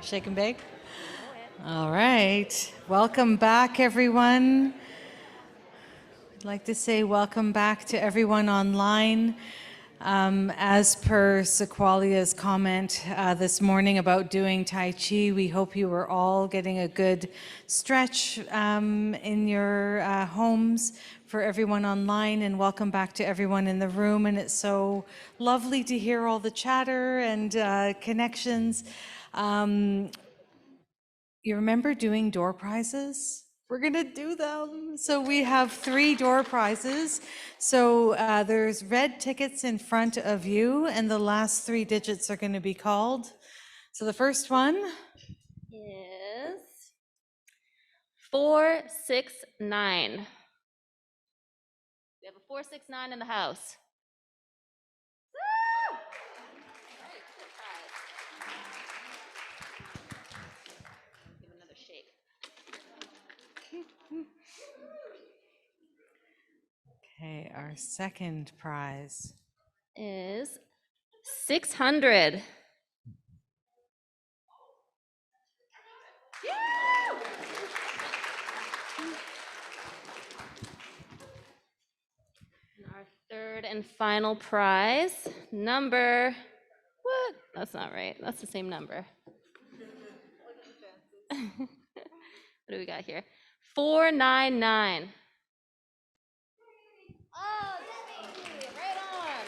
Shake and bake? All right. Welcome back, everyone. I'd like to say welcome back to everyone online. As per Sequalia's comment this morning about doing Tai Chi, we hope you were all getting a good stretch in your homes. For everyone online, and welcome back to everyone in the room. And it's so lovely to hear all the chatter and connections. You remember doing door prizes? We're gonna do them. So we have 3 door prizes. So there's red tickets in front of you, and the last 3 digits are gonna be called. So the first one is 469. We have a 469 in the house. Woo! Give another shake. Okay, our second prize is 600. And our third and final prize, number, what? That's not right. That's the same number. What do we got here? 499. Oh, Debbie, right on.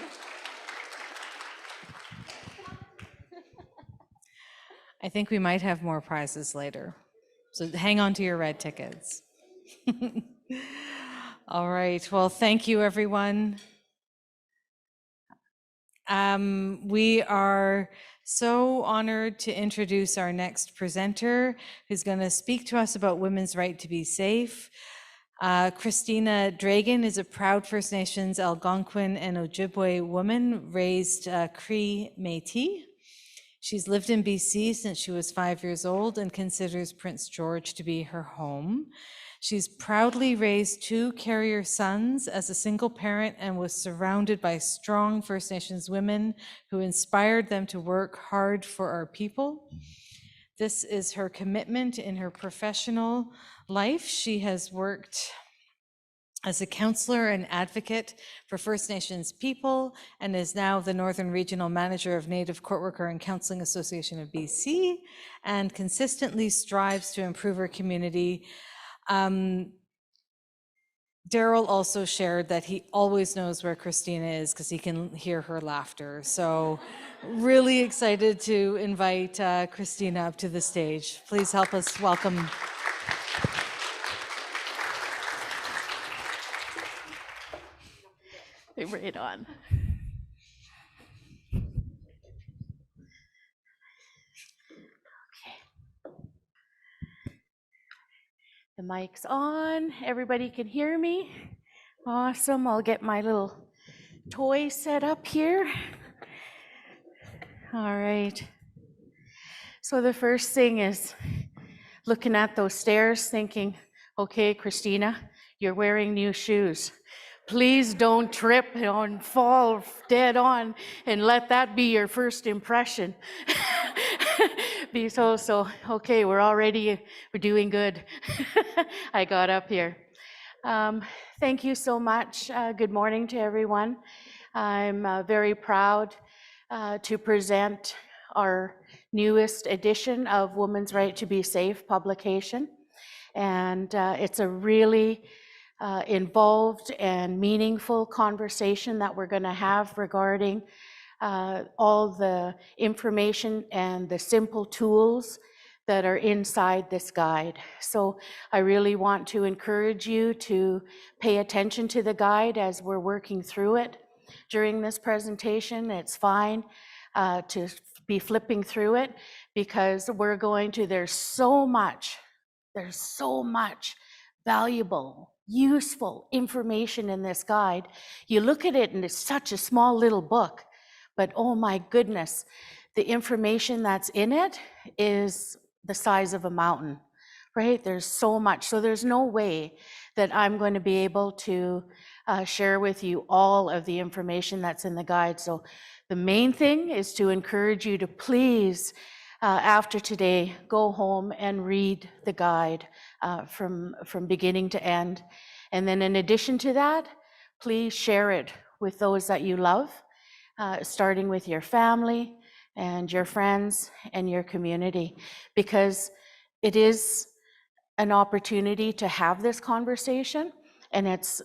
I think we might have more prizes later. So hang on to your red tickets. All right, well, thank you, everyone. We are so honored to introduce our next presenter, who's going to speak to us about women's right to be safe. Christina Draegen is a proud First Nations Algonquin and Ojibwe woman raised Cree Métis. She's lived in BC since she was 5 years old and considers Prince George to be her home. She's proudly raised 2 carrier sons as a single parent and was surrounded by strong First Nations women who inspired them to work hard for our people. This is her commitment in her professional life. She has worked as a counselor and advocate for First Nations people and is now the Northern Regional Manager of Native Court Worker and Counseling Association of BC, and consistently strives to improve her community. Daryl also shared that he always knows where Christina is because he can hear her laughter. So really excited to invite Christina up to the stage. Please help us welcome. Right on. The mic's on. Everybody can hear me. Awesome. I'll get my little toy set up here. All right. So the first thing is looking at those stairs thinking, okay, Christina, you're wearing new shoes. Please don't trip and fall dead on and let that be your first impression. Okay, we're doing good. I got up here. Thank you so much. Good morning to everyone. I'm very proud to present our newest edition of Women's Right to Be Safe publication. And it's a really involved and meaningful conversation that we're going to have regarding all the information and the simple tools that are inside this guide. So I really want to encourage you to pay attention to the guide as we're working through it. During this presentation, it's fine to be flipping through it because there's so much valuable, useful information in this guide. You look at it and it's such a small little book, but oh my goodness, the information that's in it is the size of a mountain, right? There's so much. So there's no way that I'm going to be able to share with you all of the information that's in the guide. So the main thing is to encourage you to please after today, go home and read the guide from beginning to end. And then in addition to that, please share it with those that you love, starting with your family and your friends and your community, because it is an opportunity to have this conversation, and it's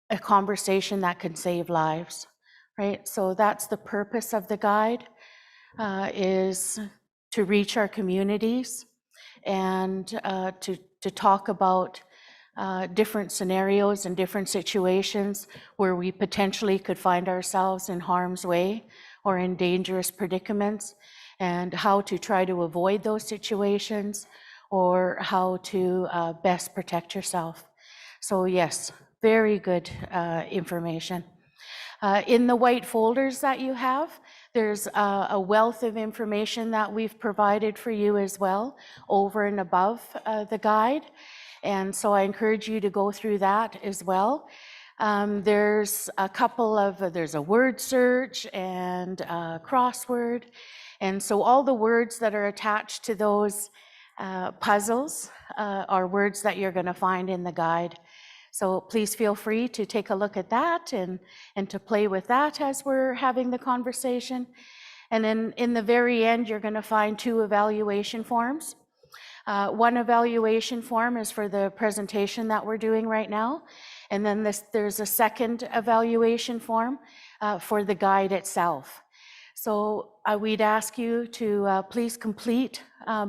a conversation that can save lives, right? So that's the purpose of the guide, is to reach our communities and to talk about different scenarios and different situations where we potentially could find ourselves in harm's way or in dangerous predicaments, and how to try to avoid those situations or how to best protect yourself. So yes, very good information. In the white folders that you have, there's a wealth of information that we've provided for you as well, over and above the guide. And so I encourage you to go through that as well. There's a word search and a crossword. And so all the words that are attached to those puzzles are words that you're going to find in the guide. So please feel free to take a look at that and to play with that as we're having the conversation. And then in the very end, you're going to find 2 evaluation forms. One evaluation form is for the presentation that we're doing right now. And then there's a second evaluation form for the guide itself. So we'd ask you to please complete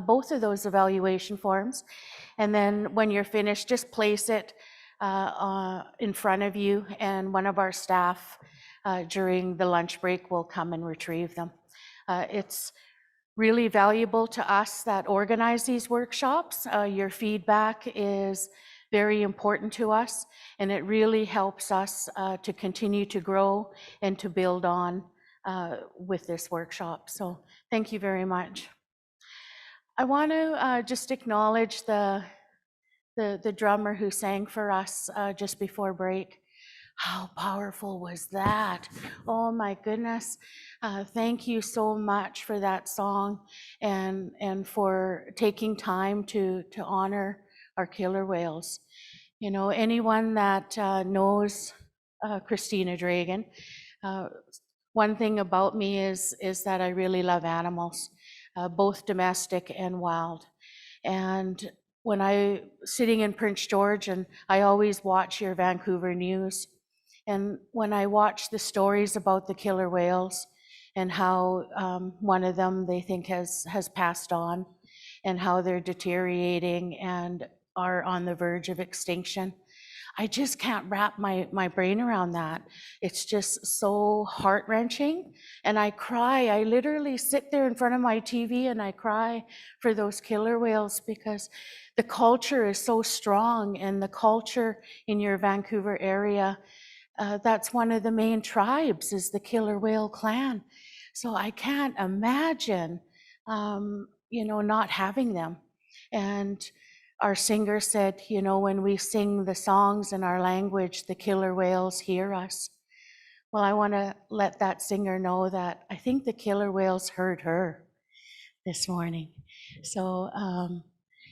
both of those evaluation forms. And then when you're finished, just place it in front of you, and one of our staff during the lunch break will come and retrieve them. It's really valuable to us that organize these workshops. Your feedback is very important to us, and it really helps us to continue to grow and to build on with this workshop. So thank you very much. I want to just acknowledge the drummer who sang for us just before break. How powerful was that? Oh my goodness. Thank you so much for that song and for taking time to honor our killer whales. You know, anyone that knows Christina Draegen, one thing about me is that I really love animals, both domestic and wild. And when I sitting in Prince George, and I always watch your Vancouver news, and when I watch the stories about the killer whales and how one of them they think has passed on, and how they're deteriorating and are on the verge of extinction, I just can't wrap my brain around that. It's just so heart-wrenching, and I cry. I literally sit there in front of my TV and I cry for those killer whales, because the culture is so strong, and the culture in your Vancouver area, that's one of the main tribes, is the killer whale clan. So I can't imagine, not having them. And our singer said, when we sing the songs in our language, the killer whales hear us. Well, I want to let that singer know that I think the killer whales heard her this morning. So,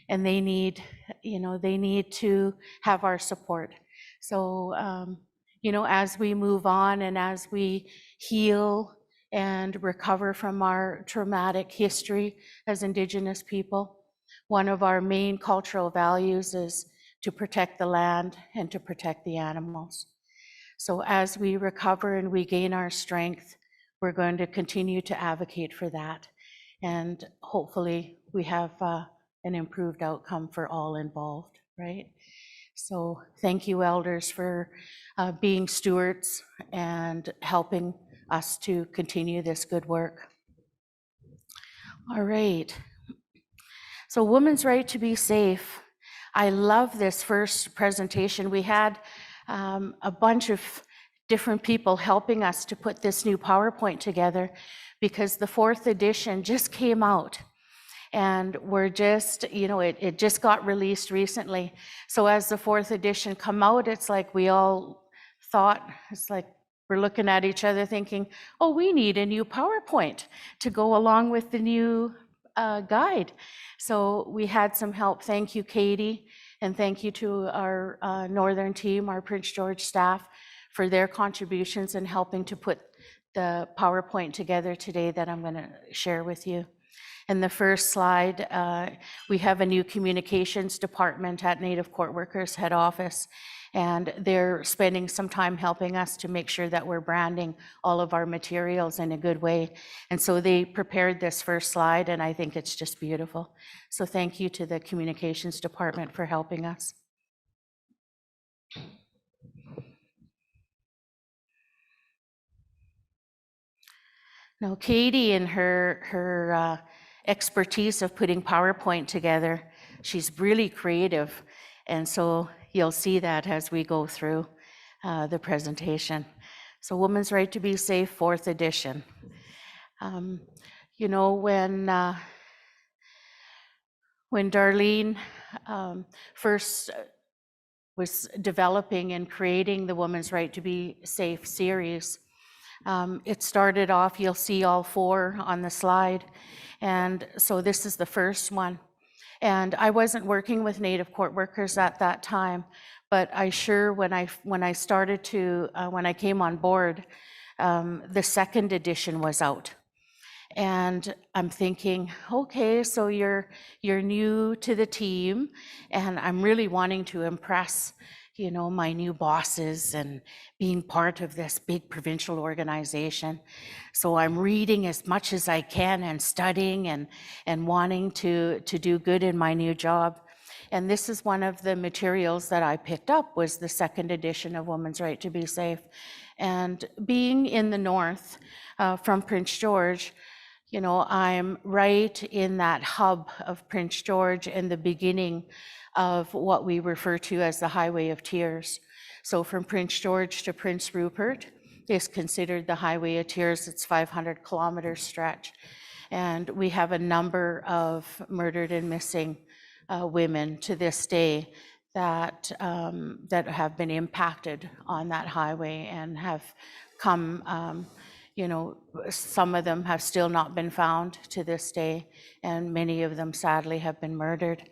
and they need to have our support. So, as we move on and as we heal and recover from our traumatic history as Indigenous people, one of our main cultural values is to protect the land and to protect the animals. So as we recover and we gain our strength, we're going to continue to advocate for that. And hopefully we have an improved outcome for all involved, right? So thank you, elders, for being stewards and helping us to continue this good work. All right. So women's right to be safe. I love this first presentation. We had a bunch of different people helping us to put this new PowerPoint together, because the 4th edition just came out. And we're just, it just got released recently. So as the 4th edition come out, it's like we all thought, it's like we're looking at each other thinking, oh, we need a new PowerPoint to go along with the new guide. So we had some help. Thank you, Katie, and thank you to our Northern team, our Prince George staff, for their contributions in helping to put the PowerPoint together today that I'm going to share with you. In the first slide, we have a new communications department at Native Court Workers Head Office, and they're spending some time helping us to make sure that we're branding all of our materials in a good way. And so they prepared this first slide, and I think it's just beautiful. So thank you to the communications department for helping us. Now, Katie, in her expertise of putting PowerPoint together, she's really creative. And so you'll see that as we go through the presentation. So Women's Right to Be Safe, 4th edition. You know, when Darlene first was developing and creating the Women's Right to Be Safe series, it started off, you'll see all 4 on the slide, and so this is the first one. And I wasn't working with Native Court Workers at that time, but I sure, when I started to, when I came on board, the 2nd edition was out. And I'm thinking, okay, so you're new to the team, and I'm really wanting to impress, you know, my new bosses and being part of this big provincial organization. So I'm reading as much as I can and studying and wanting to do good in my new job. And this is one of the materials that I picked up, was the 2nd edition of Women's Right to Be Safe. And being in the north from Prince George, you know, I'm right in that hub of Prince George and the beginning of what we refer to as the Highway of Tears. So from Prince George to Prince Rupert is considered the Highway of Tears. It's 500-kilometer stretch. And we have a number of murdered and missing women to this day that have been impacted on that highway and have come, you know, some of them have still not been found to this day, and many of them sadly have been murdered.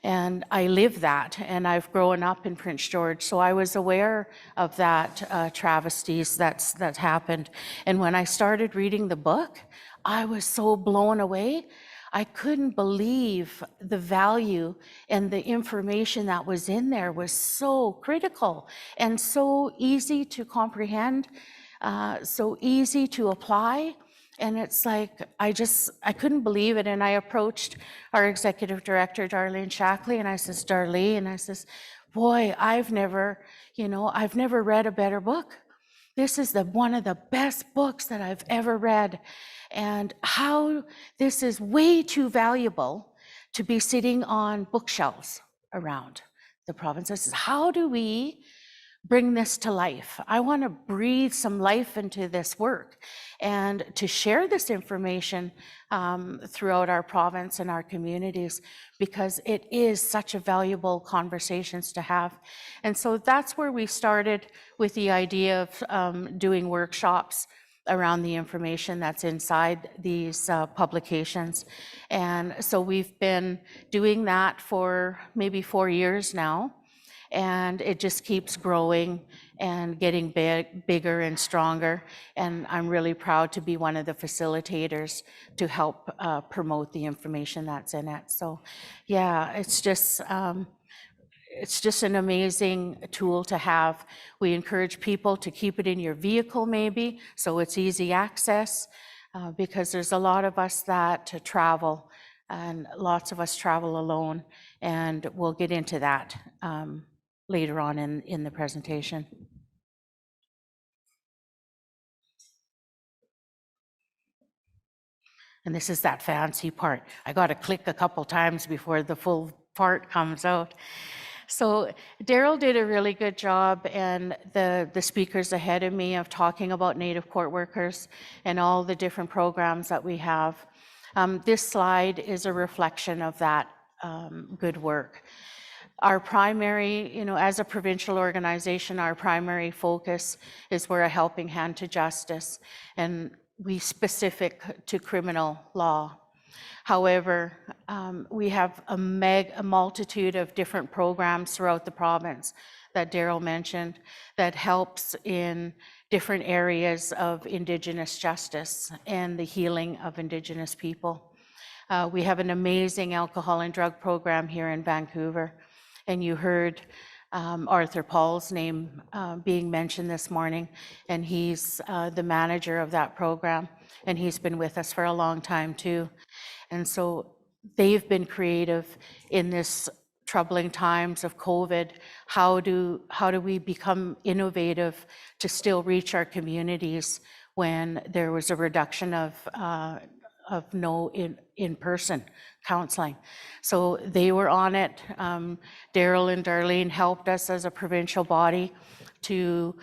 And I live that, and I've grown up in Prince George, so I was aware of that travesties that's happened. And when I started reading the book, I was so blown away. I couldn't believe the value and the information that was in there was so critical and so easy to comprehend, so easy to apply. And it's like, I couldn't believe it. And I approached our executive director, Darlene Shackley, and I says, Darlene, I says, boy, I've never read a better book. This is one of the best books that I've ever read. And how this is way too valuable to be sitting on bookshelves around the province. I says, how do we bring this to life? I want to breathe some life into this work and to share this information throughout our province and our communities, because it is such a valuable conversations to have. And so that's where we started with the idea of doing workshops around the information that's inside these publications. And so we've been doing that for maybe 4 years now. And it just keeps growing and getting bigger and stronger. And I'm really proud to be one of the facilitators to help promote the information that's in it. So yeah, it's just an amazing tool to have. We encourage people to keep it in your vehicle maybe, so it's easy access, because there's a lot of us that travel, and lots of us travel alone, and we'll get into that later on in the presentation. And this is that fancy part. I got to click a couple times before the full part comes out. So Daryl did a really good job, and the speakers ahead of me, of talking about Native Court Workers and all the different programs that we have. This slide is a reflection of that good work. Our primary, as a provincial organization, our primary focus is we're a helping hand to justice, and we specific to criminal law. However, we have a multitude of different programs throughout the province that Daryl mentioned that helps in different areas of Indigenous justice and the healing of Indigenous people. We have an amazing alcohol and drug program here in Vancouver, and you heard Arthur Paul's name being mentioned this morning, and he's the manager of that program, and he's been with us for a long time too. And so they've been creative in this troubling times of COVID. How do we become innovative to still reach our communities when there was a reduction of no in-person counseling? So they were on it. Daryl and Darlene helped us as a provincial body to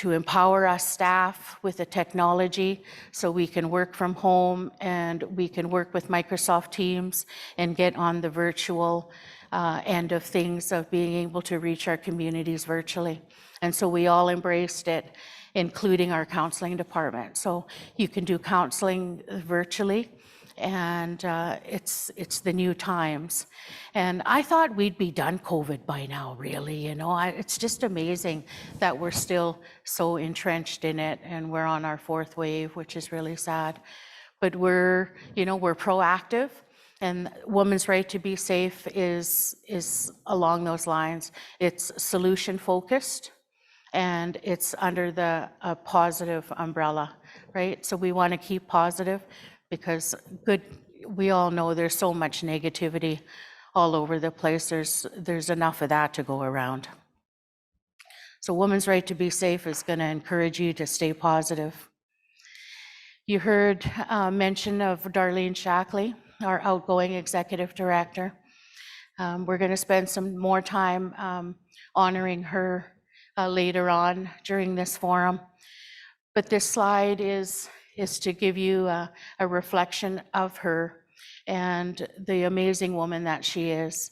empower us staff with the technology so we can work from home and we can work with Microsoft Teams and get on the virtual end of things, of being able to reach our communities virtually. And so we all embraced it, including our counseling department. So you can do counseling virtually, and it's the new times. And I thought we'd be done COVID by now, really, you know. It's just amazing that we're still so entrenched in it, and we're on our fourth wave, which is really sad. But we're proactive, and women's right to be safe is along those lines. It's solution focused, and it's under the positive umbrella, right? So we want to keep positive, because we all know there's so much negativity all over the place. There's enough of that to go around. So women's right to be safe is going to encourage you to stay positive. You heard mention of Darlene Shackley, our outgoing executive director. We're going to spend some more time honoring her later on during this forum. But this slide is to give you a reflection of her and the amazing woman that she is.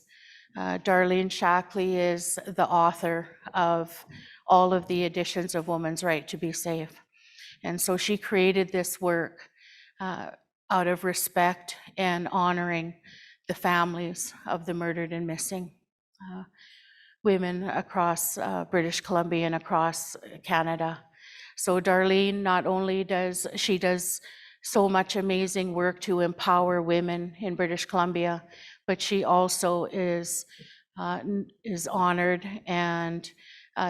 Darlene Shackley is the author of all of the editions of Women's Right to be Safe. And so she created this work out of respect and honoring the families of the murdered and missing women across British Columbia and across Canada. So Darlene, not only does she so much amazing work to empower women in British Columbia, but she also is honored and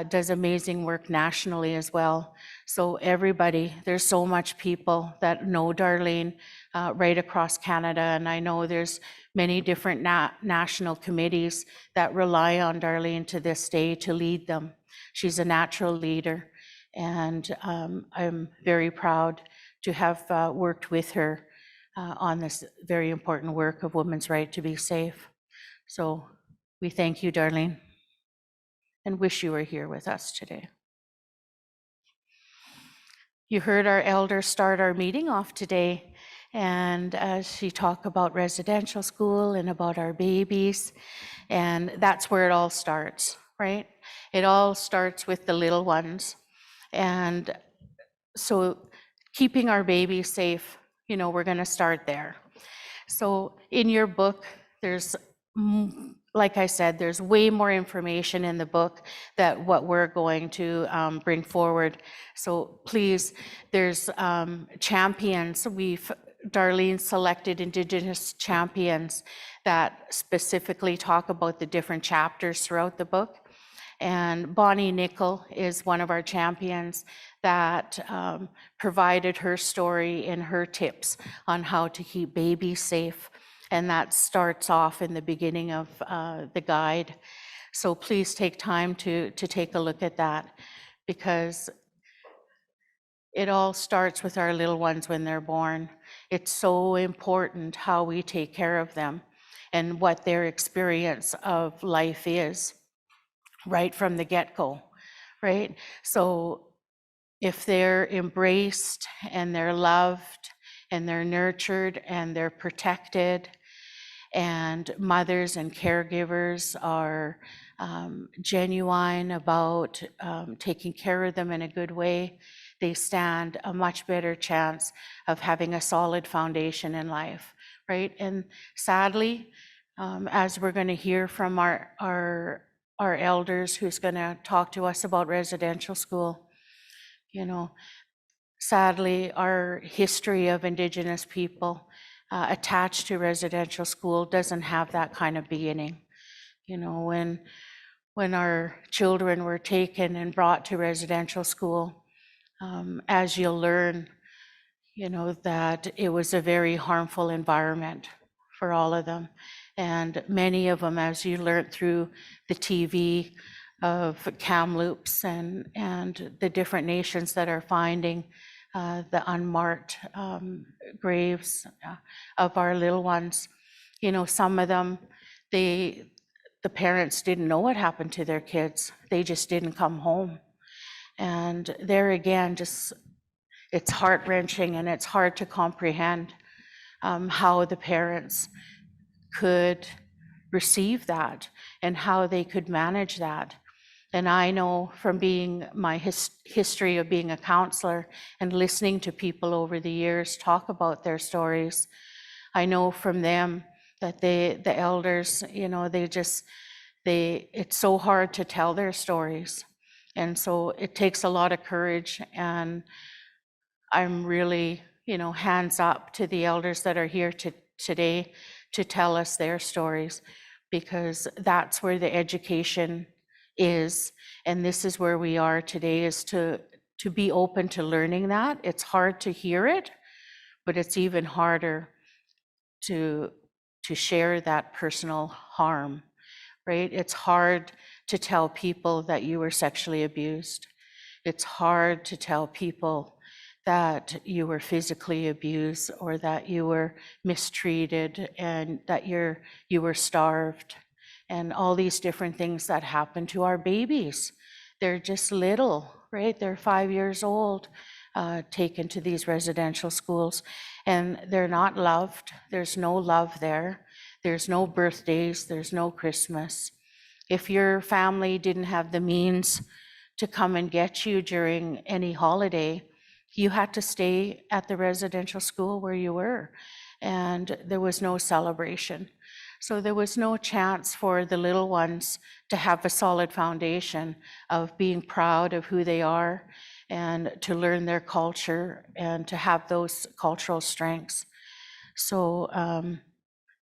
does amazing work nationally as well. So everybody, there's so much people that know Darlene right across Canada, and I know there's many different national committees that rely on Darlene to this day to lead them. She's a natural leader, and I'm very proud to have worked with her on this very important work of women's right to be safe. So we thank you, Darlene, and wish you were here with us today. You heard our elder start our meeting off today, and she talked about residential school and about our babies, and that's where it all starts, right? It all starts with the little ones. And so keeping our babies safe, we're going to start there. So in your book, there's, like I said, there's way more information in the book that what we're going to bring forward. So please, there's champions. Darlene selected Indigenous champions that specifically talk about the different chapters throughout the book. And Bonnie Nickel is one of our champions that provided her story and her tips on how to keep babies safe. And that starts off in the beginning of the guide. So please take time to take a look at that, because it all starts with our little ones when they're born. It's so important how we take care of them and what their experience of life is right from the get-go, right? So if they're embraced and they're loved and they're nurtured and they're protected, and mothers and caregivers are genuine about taking care of them in a good way, they stand a much better chance of having a solid foundation in life, right? And sadly, as we're going to hear from our elders who's going to talk to us about residential school, you know, sadly, our history of Indigenous people attached to residential school doesn't have that kind of beginning. You know, when our children were taken and brought to residential school, as you'll learn, you know, that it was a very harmful environment for all of them. And many of them, as you learned through the TV of Kamloops and the different nations that are finding the unmarked graves of our little ones, you know, some of them, the parents didn't know what happened to their kids. They just didn't come home. And there again, just it's heart-wrenching and it's hard to comprehend how the parents could receive that and how they could manage that. And I know from being my history of being a counselor and listening to people over the years talk about their stories, I know from them that the elders, you know, it's so hard to tell their stories. And so it takes a lot of courage, and I'm really, you know, hands up to the elders that are here today to tell us their stories, because that's where the education is. And this is where we are today, is to be open to learning that. It's hard to hear it, but it's even harder to share that personal harm, right? It's hard to tell people that you were sexually abused. It's hard to tell people that you were physically abused, or that you were mistreated, and that you were starved, and all these different things that happen to our babies. They're just little, right? They're 5 years old, taken to these residential schools, and they're not loved. There's no love there. There's no birthdays. There's no Christmas. If your family didn't have the means to come and get you during any holiday, you had to stay at the residential school where you were, and there was no celebration. So there was no chance for the little ones to have a solid foundation of being proud of who they are, and to learn their culture, and to have those cultural strengths. So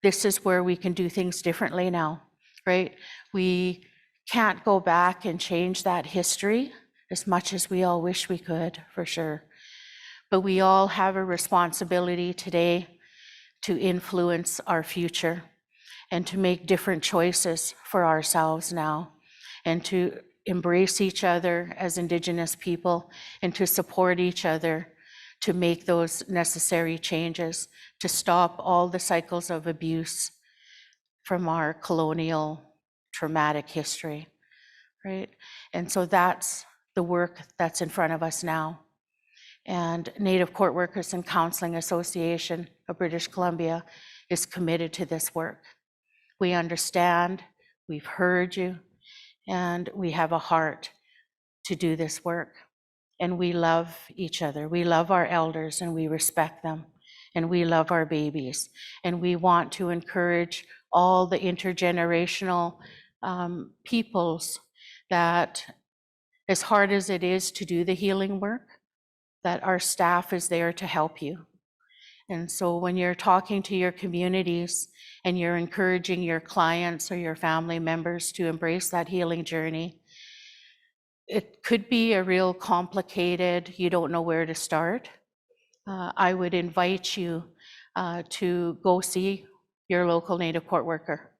this is where we can do things differently now, right? We can't go back and change that history, as much as we all wish we could, for sure. But we all have a responsibility today to influence our future, and to make different choices for ourselves now, and to embrace each other as Indigenous people, and to support each other to make those necessary changes to stop all the cycles of abuse from our colonial traumatic history, right? And so that's the work that's in front of us now. And Native Court Workers and Counseling Association of British Columbia is committed to this work. We understand, we've heard you, and we have a heart to do this work. And we love each other. We love our elders, and we respect them, and we love our babies. And we want to encourage all the intergenerational peoples that, as hard as it is to do the healing work, that our staff is there to help you. And so when you're talking to your communities and you're encouraging your clients or your family members to embrace that healing journey, it could be a real complicated, you don't know where to start. I would invite you to go see your local Native court worker,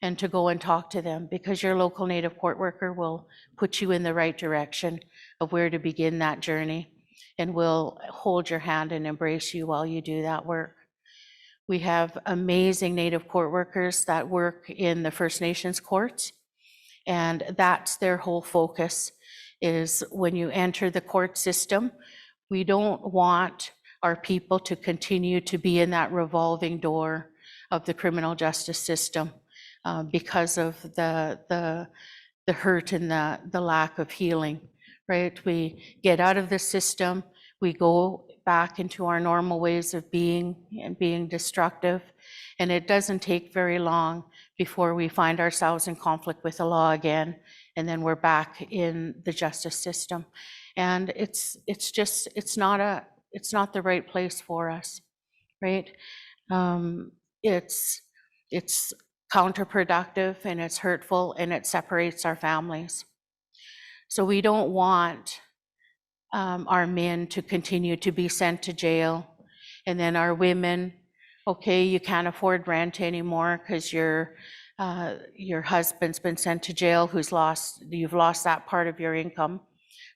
and to go and talk to them, because your local Native court worker will put you in the right direction of where to begin that journey, and will hold your hand and embrace you while you do that work. We have amazing Native court workers that work in the First Nations courts, and that's their whole focus, is when you enter the court system, we don't want our people to continue to be in that revolving door of the criminal justice system because of the hurt and the lack of healing, right? We get out of the system, we go back into our normal ways of being and being destructive. And it doesn't take very long before we find ourselves in conflict with the law again, and then we're back in the justice system. And it's not the right place for us, right? It's counterproductive, and it's hurtful, and it separates our families. So we don't want our men to continue to be sent to jail, and then our women, okay, you can't afford rent anymore because your husband's been sent to jail, you've lost that part of your income.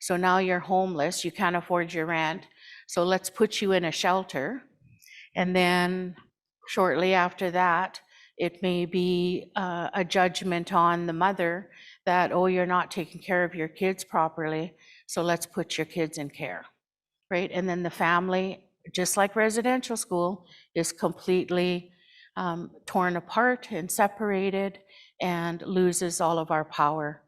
So now you're homeless, you can't afford your rent. So let's put you in a shelter. And then shortly after that, it may be a judgment on the mother that, oh, you're not taking care of your kids properly, so let's put your kids in care, right? And then the family, just like residential school, is completely torn apart and separated and loses all of our power.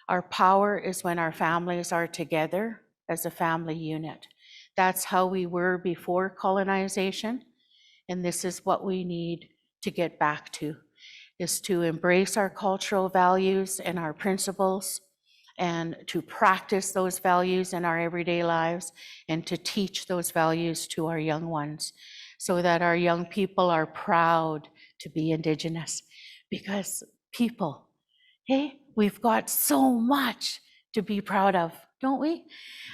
Our power is when our families are together as a family unit. That's how we were before colonization, and this is what we need to get back to, is to embrace our cultural values and our principles, and to practice those values in our everyday lives, and to teach those values to our young ones, so that our young people are proud to be Indigenous. Because people, hey, we've got so much to be proud of, don't we?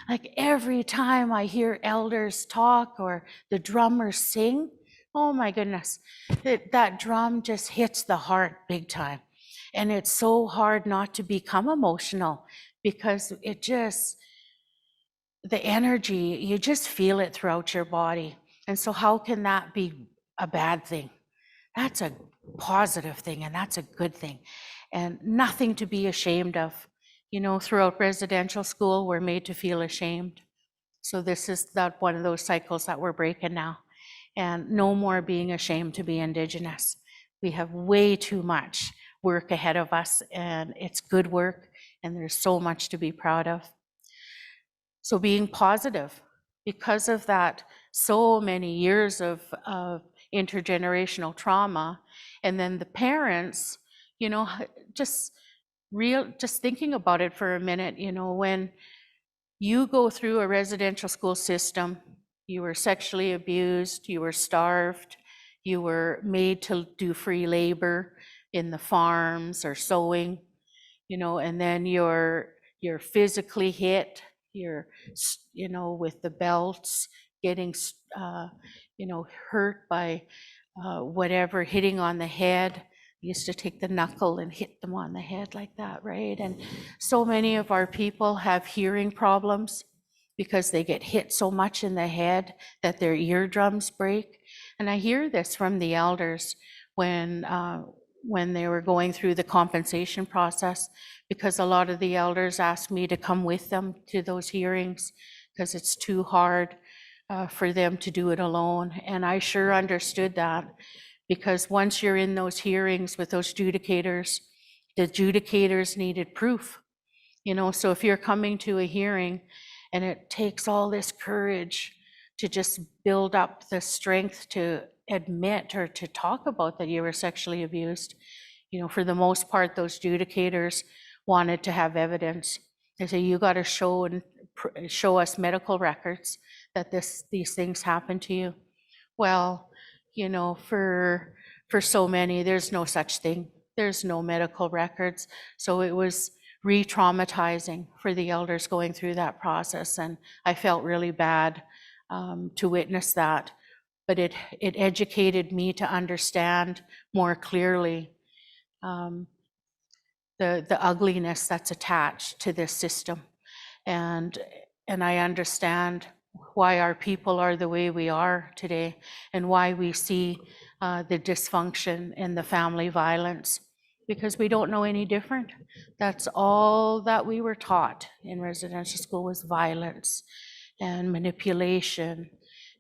Like every time I hear elders talk or the drummers sing, oh my goodness, that drum just hits the heart big time. And it's so hard not to become emotional, because the energy, you just feel it throughout your body. And so how can that be a bad thing? That's a positive thing, and that's a good thing, and nothing to be ashamed of. You know, throughout residential school, we're made to feel ashamed. So this is one of those cycles that we're breaking now. And no more being ashamed to be Indigenous. We have way too much work ahead of us, and it's good work, and there's so much to be proud of. So being positive, because of that, so many years of intergenerational trauma, and then the parents, you know, just thinking about it for a minute, you know, when you go through a residential school system, you were sexually abused, you were starved, you were made to do free labor in the farms or sewing, you know, and then you're physically hit, you're, you know, with the belts, getting, you know, hurt by whatever, hitting on the head. Used to take the knuckle and hit them on the head like that, right? And so many of our people have hearing problems because they get hit so much in the head that their eardrums break. And I hear this from the elders when they were going through the compensation process, because a lot of the elders asked me to come with them to those hearings because it's too hard for them to do it alone. And I sure understood that, because once you're in those hearings with those adjudicators, the adjudicators needed proof. You know, so if you're coming to a hearing and it takes all this courage to just build up the strength to admit or to talk about that you were sexually abused, you know, for the most part, those adjudicators wanted to have evidence. They say, you got to show us medical records that these things happened to you. Well, you know, for so many, there's no such thing. There's no medical records. So it was re-traumatizing for the elders going through that process. And I felt really bad to witness that. But it educated me to understand more clearly the ugliness that's attached to this system. And I understand why our people are the way we are today, and why we see the dysfunction and the family violence, because we don't know any different. That's all that we were taught in residential school, was violence and manipulation,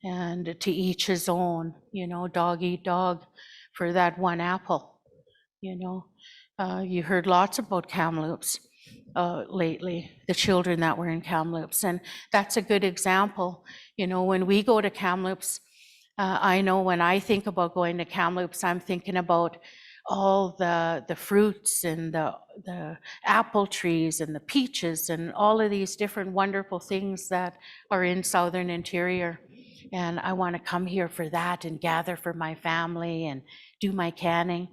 and to each his own, you know, dog eat dog for that one apple, you know. You heard lots about Kamloops. lately, the children that were in Kamloops. And that's a good example. You know, when we go to Kamloops, I know when I think about going to Kamloops, I'm thinking about all the fruits and the apple trees and the peaches and all of these different wonderful things that are in Southern Interior. And I want to come here for that and gather for my family and do my canning,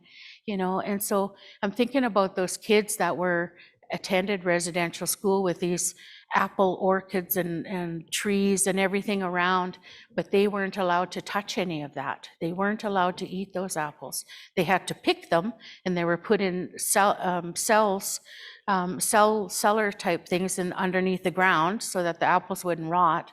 you know. And so I'm thinking about those kids that were attended residential school with these apple orchards and trees and everything around, but they weren't allowed to touch any of that. They weren't allowed to eat those apples. They had to pick them, and they were put in cellar type things underneath the ground so that the apples wouldn't rot.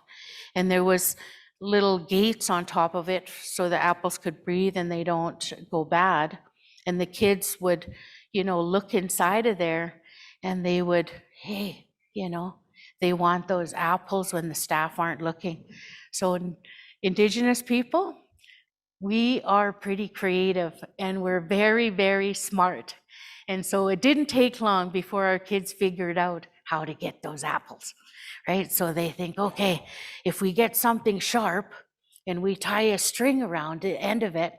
And there was little gates on top of it so the apples could breathe and they don't go bad. And the kids would, you know, look inside of there, and they would, hey, you know, they want those apples when the staff aren't looking. So Indigenous people, we are pretty creative, and we're very, very smart. And so it didn't take long before our kids figured out how to get those apples, right? So they think, okay, if we get something sharp and we tie a string around the end of it,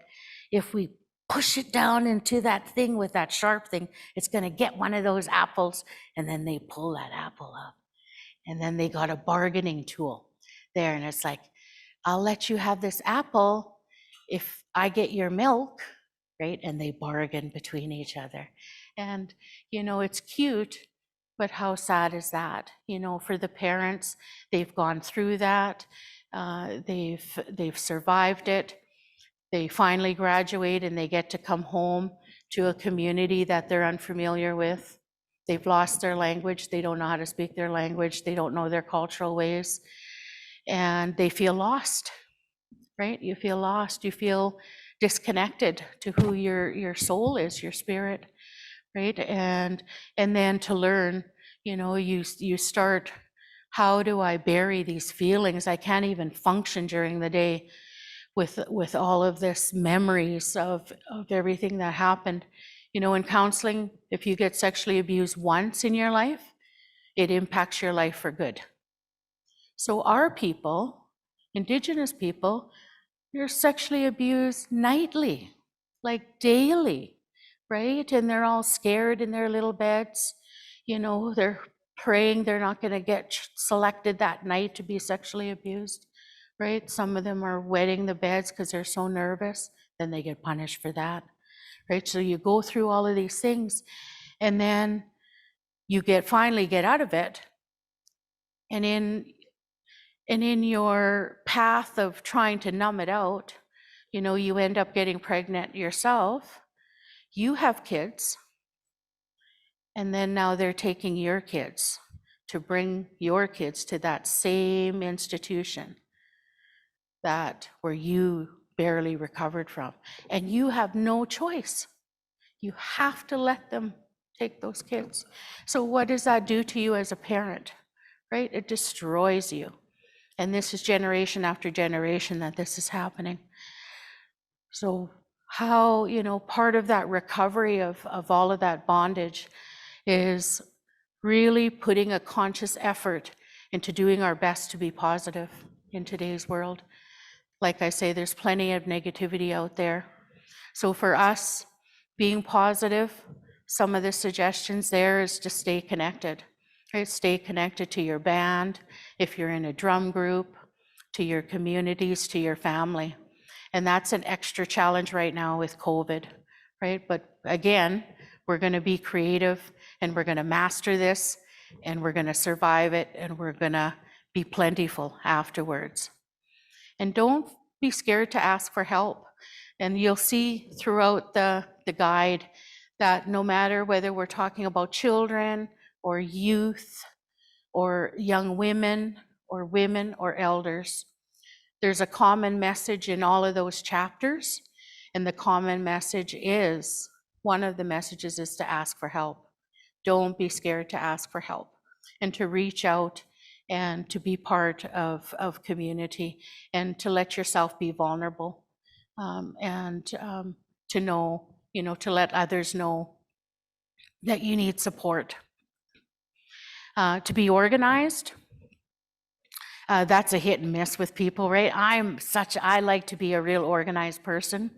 if we push it down into that thing with that sharp thing, it's going to get one of those apples. And then they pull that apple up. And then they got a bargaining tool there. And it's like, I'll let you have this apple if I get your milk, right? And they bargain between each other. And, you know, it's cute, but how sad is that? You know, for the parents, they've gone through that. They've survived it. They finally graduate and they get to come home to a community that they're unfamiliar with. They've lost their language. They don't know how to speak their language. They don't know their cultural ways. And they feel lost, right? You feel lost. You feel disconnected to who your soul is, your spirit, right? And then to learn, you know, you start, how do I bury these feelings? I can't even function during the day with all of this memories of everything that happened. You know, in counseling, if you get sexually abused once in your life, it impacts your life for good. So our people, Indigenous people, they're sexually abused nightly, like daily, right? And they're all scared in their little beds. You know, they're praying they're not going to get selected that night to be sexually abused, right? Some of them are wetting the beds because they're so nervous, then they get punished for that, right? So you go through all of these things, and then you finally get out of it. And in your path of trying to numb it out, you know, you end up getting pregnant yourself. You have kids, and then now they're taking your kids to bring your kids to that same institution where you barely recovered from. And you have no choice. You have to let them take those kids. So what does that do to you as a parent, right? It destroys you. And this is generation after generation that this is happening. So how, you know, part of that recovery of all of that bondage is really putting a conscious effort into doing our best to be positive in today's world. Like I say, there's plenty of negativity out there. So for us, being positive, some of the suggestions there is to stay connected, right? Stay connected to your band, if you're in a drum group, to your communities, to your family. And that's an extra challenge right now with COVID, right? But again, we're going to be creative, and we're going to master this, and we're going to survive it, and we're going to be plentiful afterwards. And don't be scared to ask for help. And you'll see throughout the guide that no matter whether we're talking about children or youth or young women or elders, there's a common message in all of those chapters. And the common message is, one of the messages is to ask for help. Don't be scared to ask for help and to reach out and to be part of community, and to let yourself be vulnerable, and to know, you know, to let others know that you need support. To be organized, that's a hit and miss with people, right? I like to be a real organized person.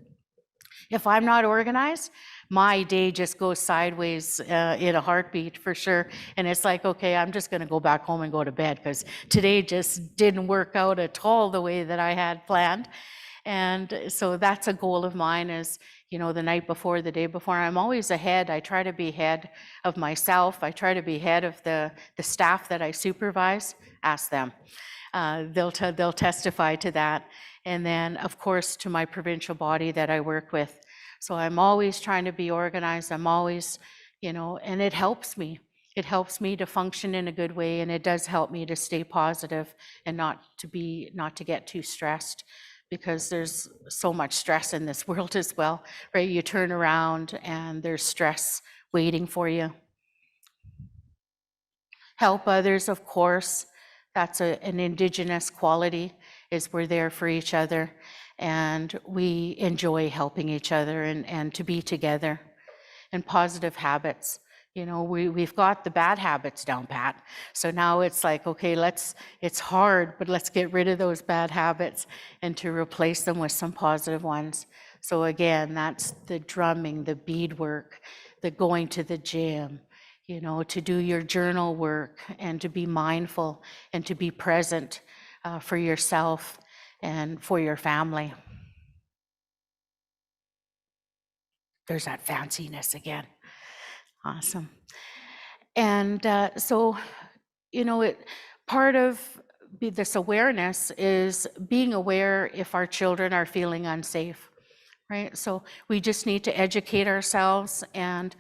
If I'm not organized, my day just goes sideways in a heartbeat for sure. And it's like, okay, I'm just going to go back home and go to bed because today just didn't work out at all the way that I had planned. And so that's a goal of mine is, the night before, the day before, I'm always ahead. I try to be ahead of myself. I try to be ahead of the staff that I supervise. Ask them. They'll testify to that. And then, of course, to my provincial body that I work with. So I'm always trying to be organized. I'm always, and it helps me. It helps me to function in a good way, and it does help me to stay positive and not to get too stressed, because there's so much stress in this world as well, right? You turn around and there's stress waiting for you. Help others, of course. That's an Indigenous quality, is we're there for each other and we enjoy helping each other and to be together. And positive habits. We've got the bad habits down pat. So now it's like, okay, it's hard, but let's get rid of those bad habits and to replace them with some positive ones. So again, that's the drumming, the beadwork, the going to the gym, to do your journal work and to be mindful and to be present for yourself and for your family. There's that fanciness again. Awesome. And so, part of this awareness is being aware if our children are feeling unsafe, right? So we just need to educate ourselves, and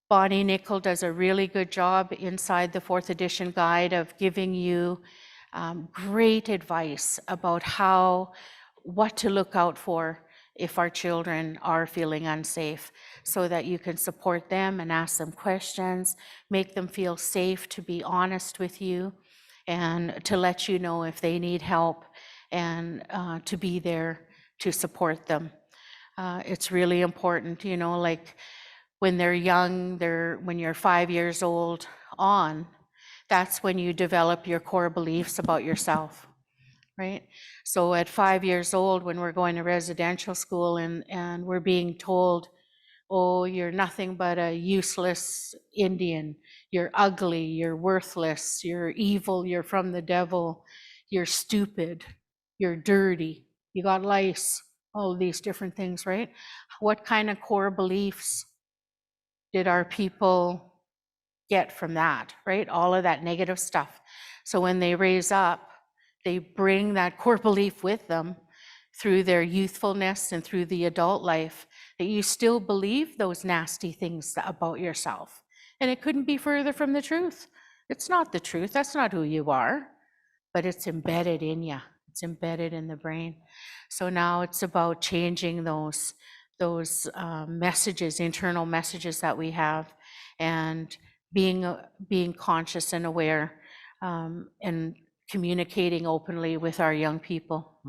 Bonnie Nickel does a really good job inside the 4th edition guide of giving you great advice about what to look out for if our children are feeling unsafe, so that you can support them and ask them questions, make them feel safe to be honest with you, and to let you know if they need help, and to be there to support them. It's really important, like when they're young, when you're 5 years old on, that's when you develop your core beliefs about yourself. Right? So at 5 years old, when we're going to residential school and we're being told, oh, you're nothing but a useless Indian, you're ugly, you're worthless, you're evil, you're from the devil, you're stupid, you're dirty, you got lice, all of these different things, right? What kind of core beliefs did our people get from that, right? All of that negative stuff. So when they raise up, they bring that core belief with them through their youthfulness and through the adult life, that you still believe those nasty things about yourself. And it couldn't be further from the truth. It's not the truth. That's not who you are, but it's embedded in you. It's embedded in the brain. So now it's about changing those messages, internal messages that we have, and being conscious and aware, and communicating openly with our young people.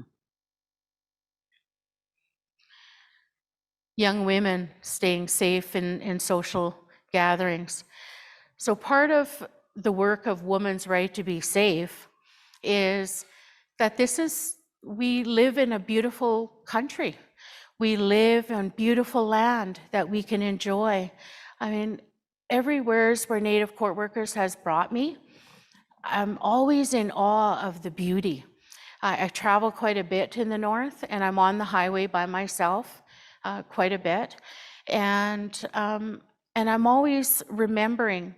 Young women staying safe in social gatherings. So part of the work of women's right to be safe is that we live in a beautiful country. We live on beautiful land that we can enjoy. I mean, everywhere where Native court workers has brought me, I'm always in awe of the beauty. I travel quite a bit in the north, and I'm on the highway by myself quite a bit. And I'm always remembering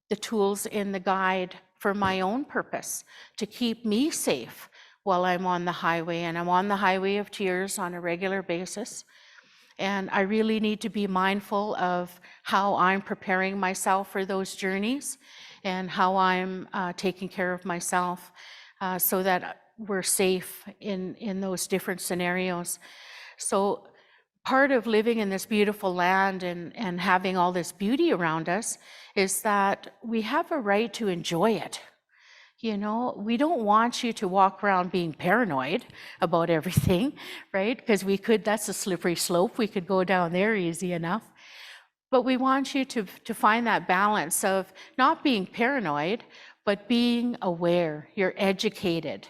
the tools in the guide for my own purpose, to keep me safe while I'm on the highway. And I'm on the highway of tears on a regular basis. And I really need to be mindful of how I'm preparing myself for those journeys, and how I'm taking care of myself so that we're safe in those different scenarios. So part of living in this beautiful land and having all this beauty around us is that we have a right to enjoy it. We don't want you to walk around being paranoid about everything, right? Because that's a slippery slope. We could go down there easy enough. But we want you to find that balance of not being paranoid, but being aware. You're educated.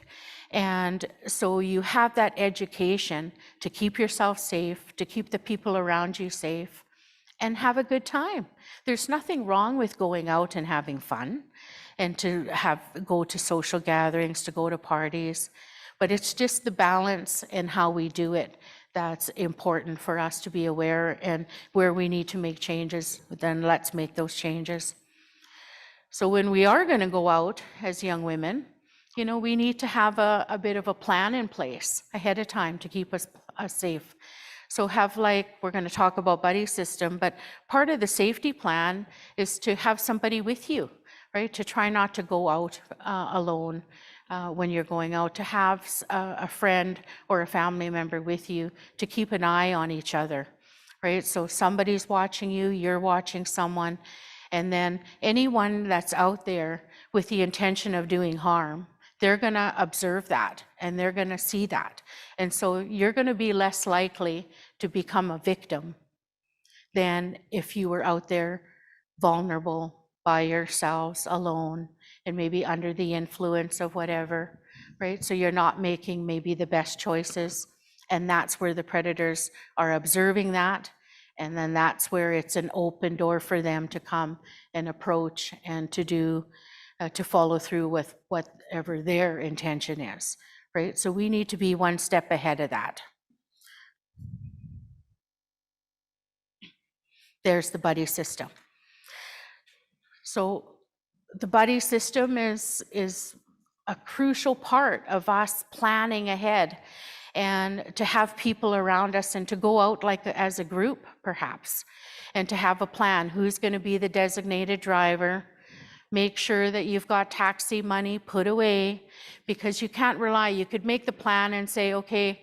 And so you have that education to keep yourself safe, to keep the people around you safe, and have a good time. There's nothing wrong with going out and having fun and to go to social gatherings, to go to parties, but it's just the balance and how we do it that's important for us to be aware, and where we need to make changes, then let's make those changes. So when we are going to go out as young women, you know, we need to have a bit of a plan in place ahead of time to keep us safe. So have, like, we're going to talk about buddy system, but part of the safety plan is to have somebody with you, right? To try not to go out alone when you're going out, to have a friend or a family member with you to keep an eye on each other, right? So somebody's watching you, you're watching someone, and then anyone that's out there with the intention of doing harm, they're going to observe that and they're going to see that. And so you're going to be less likely to become a victim than if you were out there vulnerable by yourselves alone and maybe under the influence of whatever, right? So you're not making maybe the best choices. And that's where the predators are observing that. And then that's where it's an open door for them to come and approach and to do, to follow through with whatever their intention is, right? So we need to be one step ahead of that. There's the buddy system. So the buddy system is a crucial part of us planning ahead, and to have people around us and to go out like as a group perhaps, and to have a plan. Who's going to be the designated driver? Make sure that you've got taxi money put away, because you can't rely. You could make the plan and say, okay,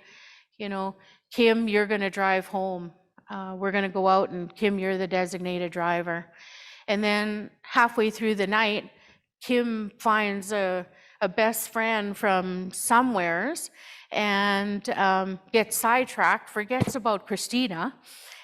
you know, Kim, you're going to drive home. We're going to go out, and Kim, you're the designated driver. And then halfway through the night, Kim finds a best friend from somewheres and gets sidetracked, forgets about Christina,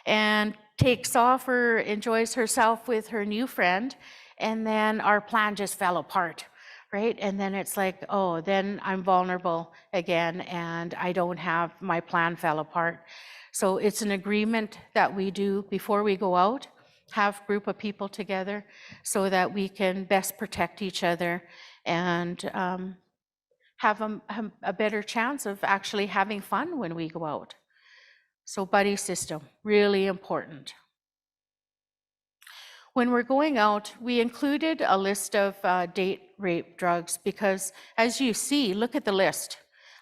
and takes off or enjoys herself with her new friend. And then our plan just fell apart, right? And then it's like, oh, then I'm vulnerable again, and I don't have, my plan fell apart. So it's an agreement that we do before we go out, have a group of people together so that we can best protect each other and have a better chance of actually having fun when we go out. So buddy system, really important. When we're going out, we included a list of date rape drugs because, as you see, look at the list.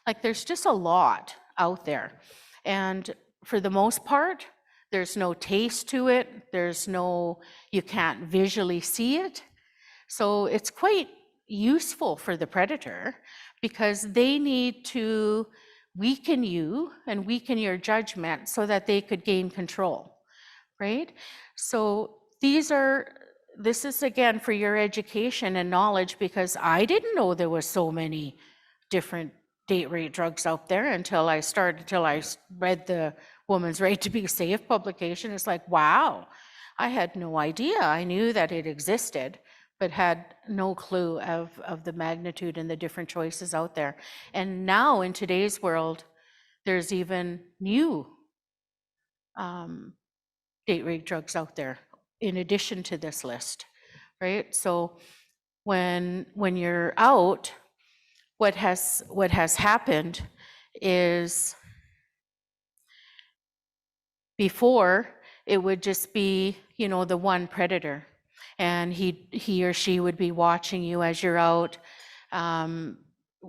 Like, there's just a lot out there. And for the most part, there's no taste to it. There's no, you can't visually see it. So it's quite useful for the predator because they need to weaken you and weaken your judgment so that they could gain control, right? So this is again for your education and knowledge, because I didn't know there was so many different date rape drugs out there until I read the Woman's Right to Be Safe publication. It's like, wow, I had no idea. I knew that it existed, but had no clue of the magnitude and the different choices out there. And now in today's world, there's even new date rape drugs out there in addition to this list, right? So when you're out, what has happened is, before it would just be, you know, the one predator, and he or she would be watching you as you're out.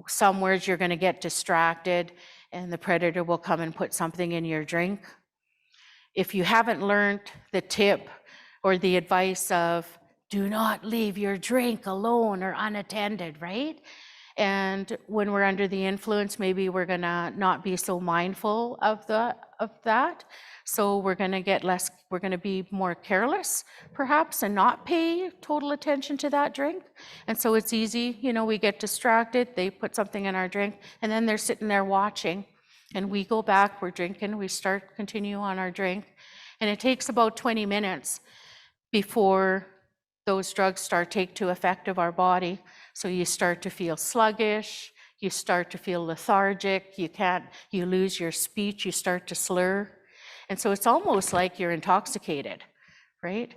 Somewheres you're going to get distracted and the predator will come and put something in your drink. If you haven't learned the tip or the advice of do not leave your drink alone or unattended, right? And when we're under the influence, maybe we're gonna not be so mindful of that. So we're gonna be more careless perhaps and not pay total attention to that drink. And so it's easy, you know, we get distracted, they put something in our drink, and then they're sitting there watching. And we go back, we're drinking, we continue on our drink. And it takes about 20 minutes before those drugs start to effect of our body. So you start to feel sluggish, you start to feel lethargic, you lose your speech, you start to slur. And so it's almost like you're intoxicated, right?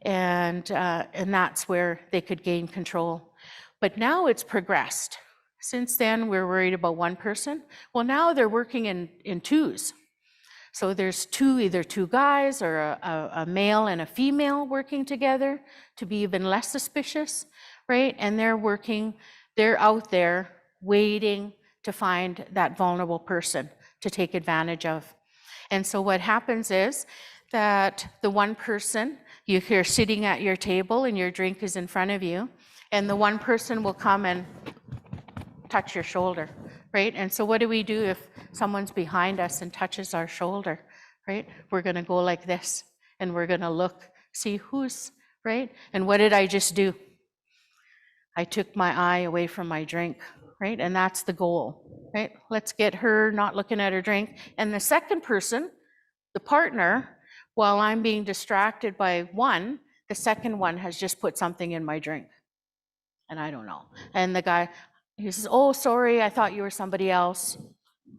And that's where they could gain control. But now it's progressed. Since then, we're worried about one person. Well, now they're working in twos. So there's either two guys or a male and a female working together to be even less suspicious, right? And they're out there waiting to find that vulnerable person to take advantage of. And so what happens is that the one person, you're sitting at your table and your drink is in front of you, and the one person will come and touch your shoulder, right? And so what do we do if someone's behind us and touches our shoulder, right? We're gonna go like this, and we're gonna look, see who's, right? And what did I just do? I took my eye away from my drink, right? And that's the goal, right? Let's get her not looking at her drink. And the second person, the partner, while I'm being distracted by one, the second one has just put something in my drink. And I don't know. And the guy, he says, oh, sorry, I thought you were somebody else.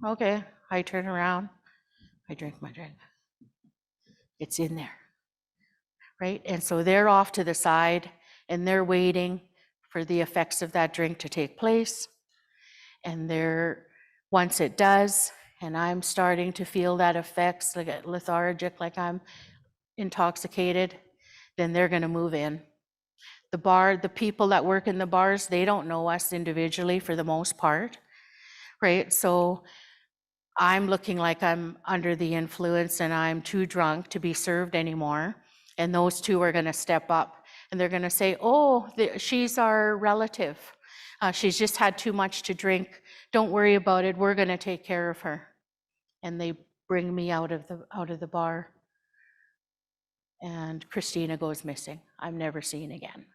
Okay, I turn around, I drink my drink. It's in there, right? And so they're off to the side and they're waiting for the effects of that drink to take place. And once it does, and I'm starting to feel that effects, like lethargic, like I'm intoxicated, then they're gonna move in. The people that work in the bars, they don't know us individually for the most part, right? So I'm looking like I'm under the influence and I'm too drunk to be served anymore. And those two are gonna step up and they're gonna say, oh, she's our relative. She's just had too much to drink. Don't worry about it, we're gonna take care of her. And they bring me out of the bar. And Christina goes missing. I'm never seen again.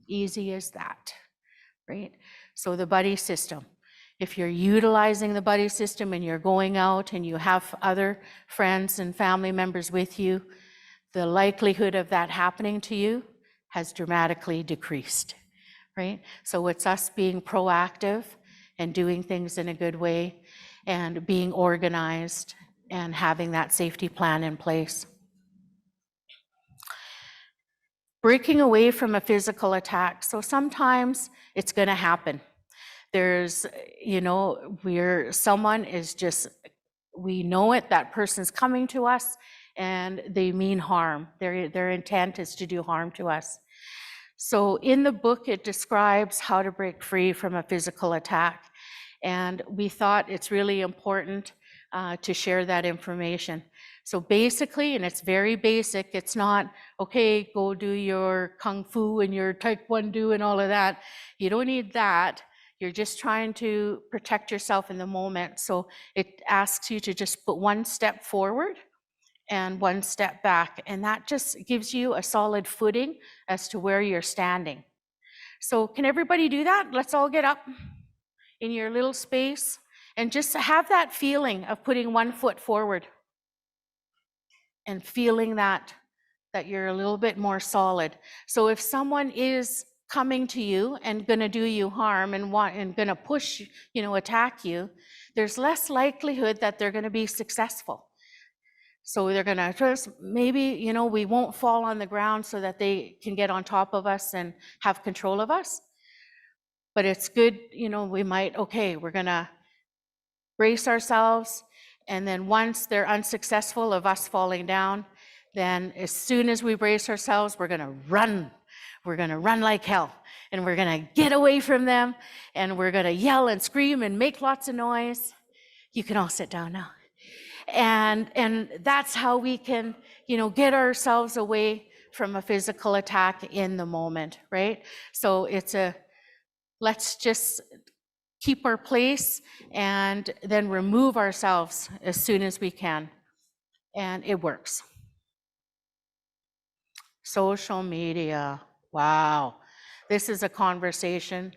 Easy as that, right? So the buddy system. If you're utilizing the buddy system and you're going out and you have other friends and family members with you, the likelihood of that happening to you has dramatically decreased, right? So it's us being proactive and doing things in a good way and being organized and having that safety plan in place. Breaking away from a physical attack. So sometimes it's going to happen. There's, someone is just, we know it, that person's coming to us and they mean harm. Their intent is to do harm to us. So in the book, it describes how to break free from a physical attack. And we thought it's really important to share that information. So basically, and it's very basic, it's not, okay, go do your Kung Fu and your Taekwondo and all of that. You don't need that. You're just trying to protect yourself in the moment. So it asks you to just put one step forward and one step back. And that just gives you a solid footing as to where you're standing. So can everybody do that? Let's all get up in your little space and just have that feeling of putting one foot forward and feeling that you're a little bit more solid. So if someone is coming to you and going to do you harm and going to push, attack you, there's less likelihood that they're going to be successful. So they're going to just maybe, we won't fall on the ground so that they can get on top of us and have control of us. But it's good, we might, we're going to brace ourselves. And then once they're unsuccessful of us falling down, then as soon as we brace ourselves, we're going to run. We're going to run like hell. And we're going to get away from them. And we're going to yell and scream and make lots of noise. You can all sit down now. And that's how we can, get ourselves away from a physical attack in the moment, right? So let's just keep our place and then remove ourselves as soon as we can. And it works. Social media. Wow. This is a conversation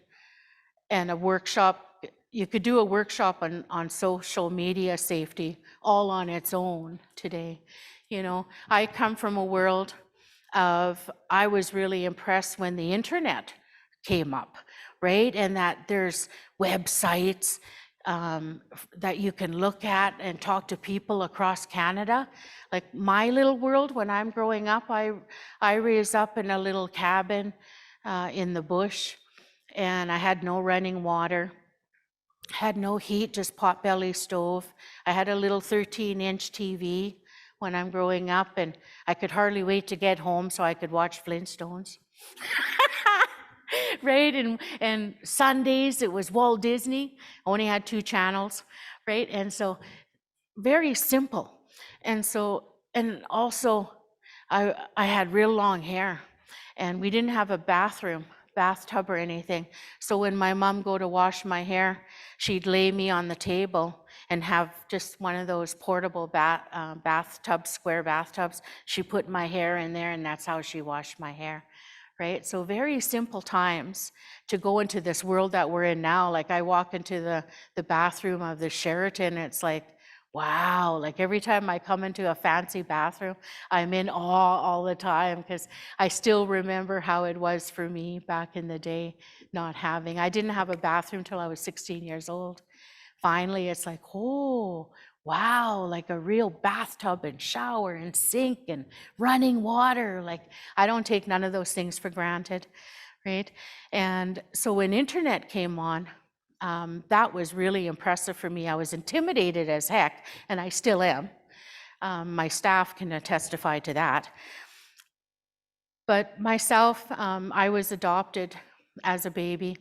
and a workshop you could do a workshop on social media safety all on its own today. You know, I come from a world of, I was really impressed when the internet came up, right? And that there's websites that you can look at and talk to people across Canada. Like my little world, when I'm growing up, I raised up in a little cabin in the bush, and I had no running water, had no heat, just potbelly stove. I had a little 13-inch TV when I'm growing up, and I could hardly wait to get home so I could watch Flintstones. Right? And Sundays, it was Walt Disney, only had 2 channels, right? And so very simple. And so, and also I had real long hair, and we didn't have a bathtub or anything. So when my mom go to wash my hair, she'd lay me on the table and have just one of those portable bathtubs, square bathtubs. She put my hair in there, and that's how she washed my hair. Right? So very simple times to go into this world that we're in now. Like I walk into the bathroom of the Sheraton, it's like, wow, like every time I come into a fancy bathroom, I'm in awe all the time, because I still remember how it was for me back in the day, not having. I didn't have a bathroom till I was 16 years old. Finally, it's like, oh, wow, like a real bathtub and shower and sink and running water. Like I don't take none of those things for granted, right? And so when internet came on, that was really impressive for me. I was intimidated as heck, and I still am. My staff can testify to that. But myself, I was adopted as a baby.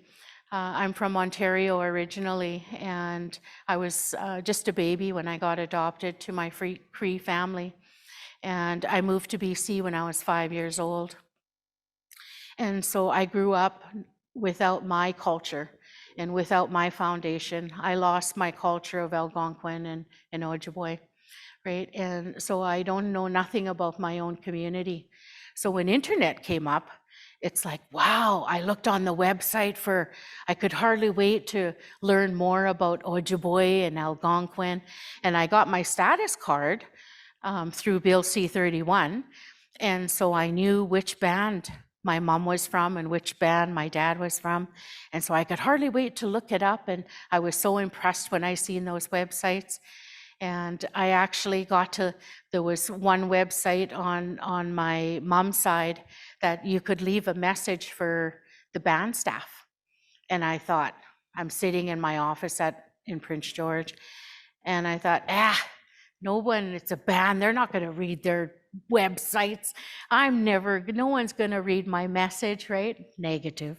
I'm from Ontario originally, and I was just a baby when I got adopted to my Cree family. And I moved to BC when I was 5 years old. And so I grew up without my culture and without my foundation. I lost my culture of Algonquin and Ojibwe, right? And so I don't know nothing about my own community. So when internet came up, it's like, wow, I looked on the website I could hardly wait to learn more about Ojibwe and Algonquin. And I got my status card through Bill C-31. And so I knew which band my mom was from and which band my dad was from. And so I could hardly wait to look it up. And I was so impressed when I seen those websites. And I actually there was one website on my mom's side that you could leave a message for the band staff. And I thought, I'm sitting in my office in Prince George, and I thought, no one, it's a band, they're not gonna read their websites. No one's gonna read my message, right? Negative.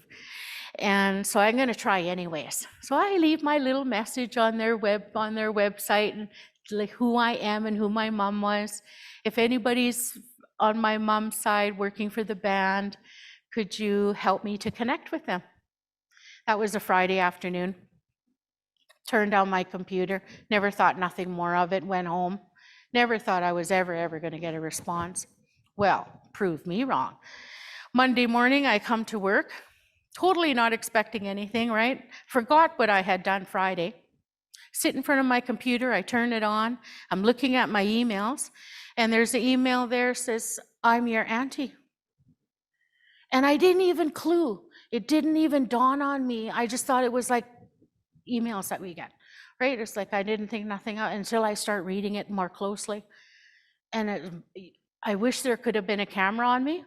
And so I'm gonna try anyways. So I leave my little message on their website, and like who I am and who my mom was. If anybody's on my mom's side working for the band, could you help me to connect with them? That was a Friday afternoon. Turned on my computer, never thought nothing more of it, went home. Never thought I was ever going to get a response. Well, prove me wrong. Monday morning, I come to work, totally not expecting anything, right? Forgot what I had done Friday. Sit in front of my computer, I turn it on, I'm looking at my emails, and there's an email there says, I'm your auntie. And I didn't even clue. It didn't even dawn on me. I just thought it was like emails that we get, right? It's like I didn't think nothing of until I start reading it more closely. And I wish there could have been a camera on me,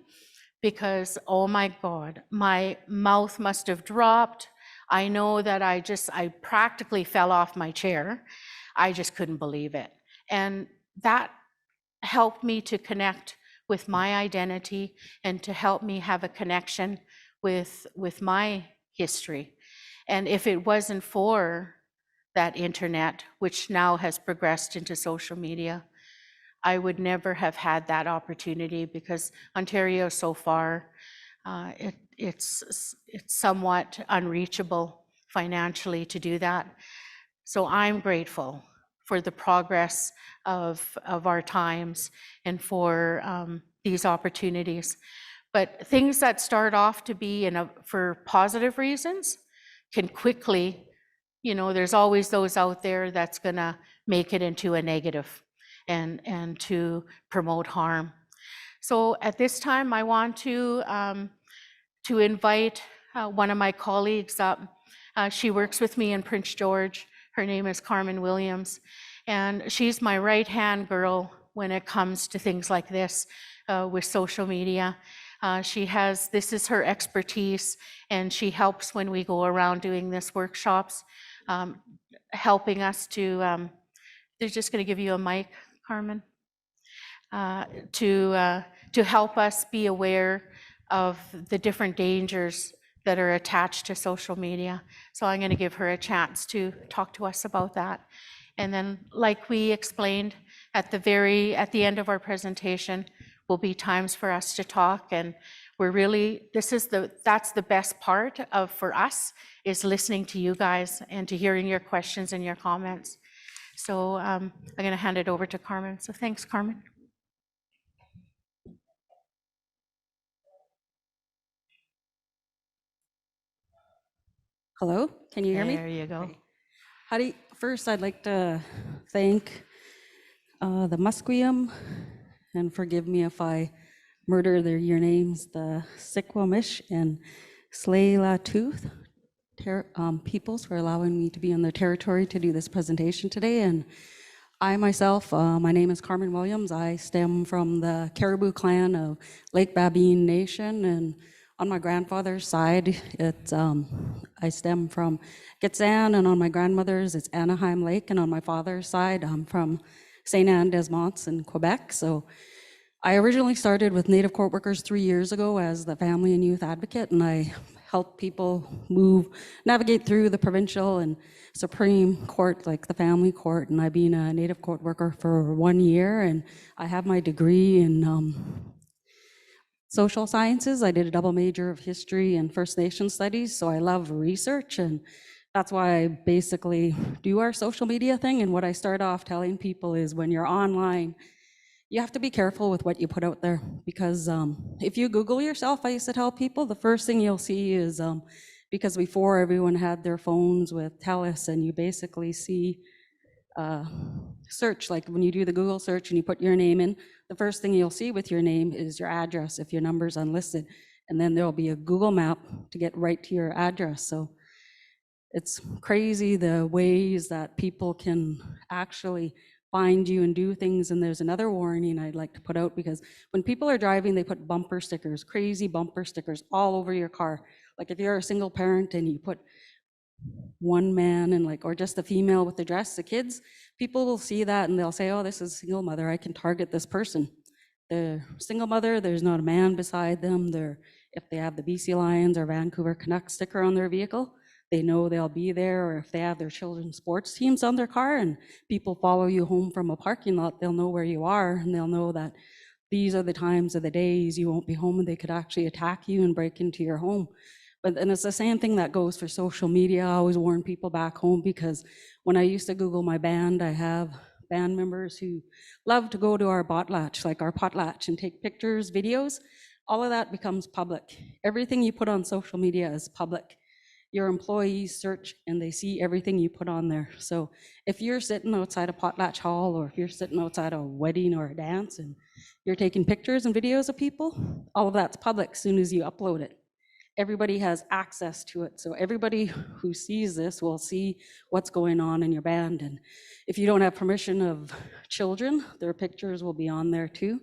because, oh my God, my mouth must have dropped. I know that I practically fell off my chair. I just couldn't believe it. And that helped me to connect with my identity and to help me have a connection with my history. And if it wasn't for that internet, which now has progressed into social media, I would never have had that opportunity, because Ontario so far, it's somewhat unreachable financially to do that. So I'm grateful for the progress of our times and for these opportunities. But things that start off to be for positive reasons can quickly, there's always those out there that's gonna make it into a negative and to promote harm. So at this time, I want to invite one of my colleagues up. She works with me in Prince George. Her name is Carmen Williams, and she's my right-hand girl when it comes to things like this with social media. This is her expertise, and she helps when we go around doing this workshops, helping us to, they're just gonna give you a mic, Carmen, to help us be aware of the different dangers that are attached to social media. So I'm gonna give her a chance to talk to us about that. And then, like we explained at the end of our presentation, will be times for us to talk, and that's the best part for us, is listening to you guys and to hearing your questions and your comments. So I'm gonna hand it over to Carmen. So thanks, Carmen. Hello, can you hear me? There you go. First, I'd like to thank the Musqueam, and forgive me if I murder your names, the Sikwamish and Slayla Tooth peoples, for allowing me to be on their territory to do this presentation today. And I myself, my name is Carmen Williams. I stem from the Caribou clan of Lake Babine Nation, and on my grandfather's side, I stem from Gitxan, and on my grandmother's, it's Anaheim Lake, and on my father's side, I'm from St. Anne des Monts in Quebec. So I originally started with Native Court Workers 3 years ago as the family and youth advocate, and I help people navigate through the provincial and Supreme Court, like the family court, and I've been a Native Court Worker for 1 year, and I have my degree in social sciences. I did a double major of history and First Nation studies, so I love research, and that's why I basically do our social media thing. And what I start off telling people is, when you're online, you have to be careful with what you put out there, because if you Google yourself, I used to tell people, the first thing you'll see is, because before everyone had their phones with TELUS, and you basically see search, like when you do the Google search and you put your name in, the first thing you'll see with your name is your address if your number's unlisted, and then there'll be a Google map to get right to your address. So it's crazy the ways that people can actually find you and do things. And there's another warning I'd like to put out, because when people are driving, they put bumper stickers, crazy bumper stickers all over your car. Like if you're a single parent and you put one man and or just a female with the dress, the kids, people will see that and they'll say, oh, this is a single mother, I can target this person. The single mother, there's not a man beside them. If they have the BC Lions or Vancouver Canucks sticker on their vehicle, they know they'll be there. Or if they have their children's sports teams on their car and people follow you home from a parking lot, they'll know where you are, and they'll know that these are the times of the days you won't be home, and they could actually attack you and break into your home. And it's the same thing that goes for social media. I always warn people back home, because when I used to Google my band, I have band members who love to go to our potlatch, and take pictures, videos. All of that becomes public. Everything you put on social media is public. Your employees search and they see everything you put on there. So if you're sitting outside a potlatch hall, or if you're sitting outside a wedding or a dance and you're taking pictures and videos of people, all of that's public as soon as you upload it. Everybody has access to it. So everybody who sees this will see what's going on in your band. And if you don't have permission of children, their pictures will be on there too.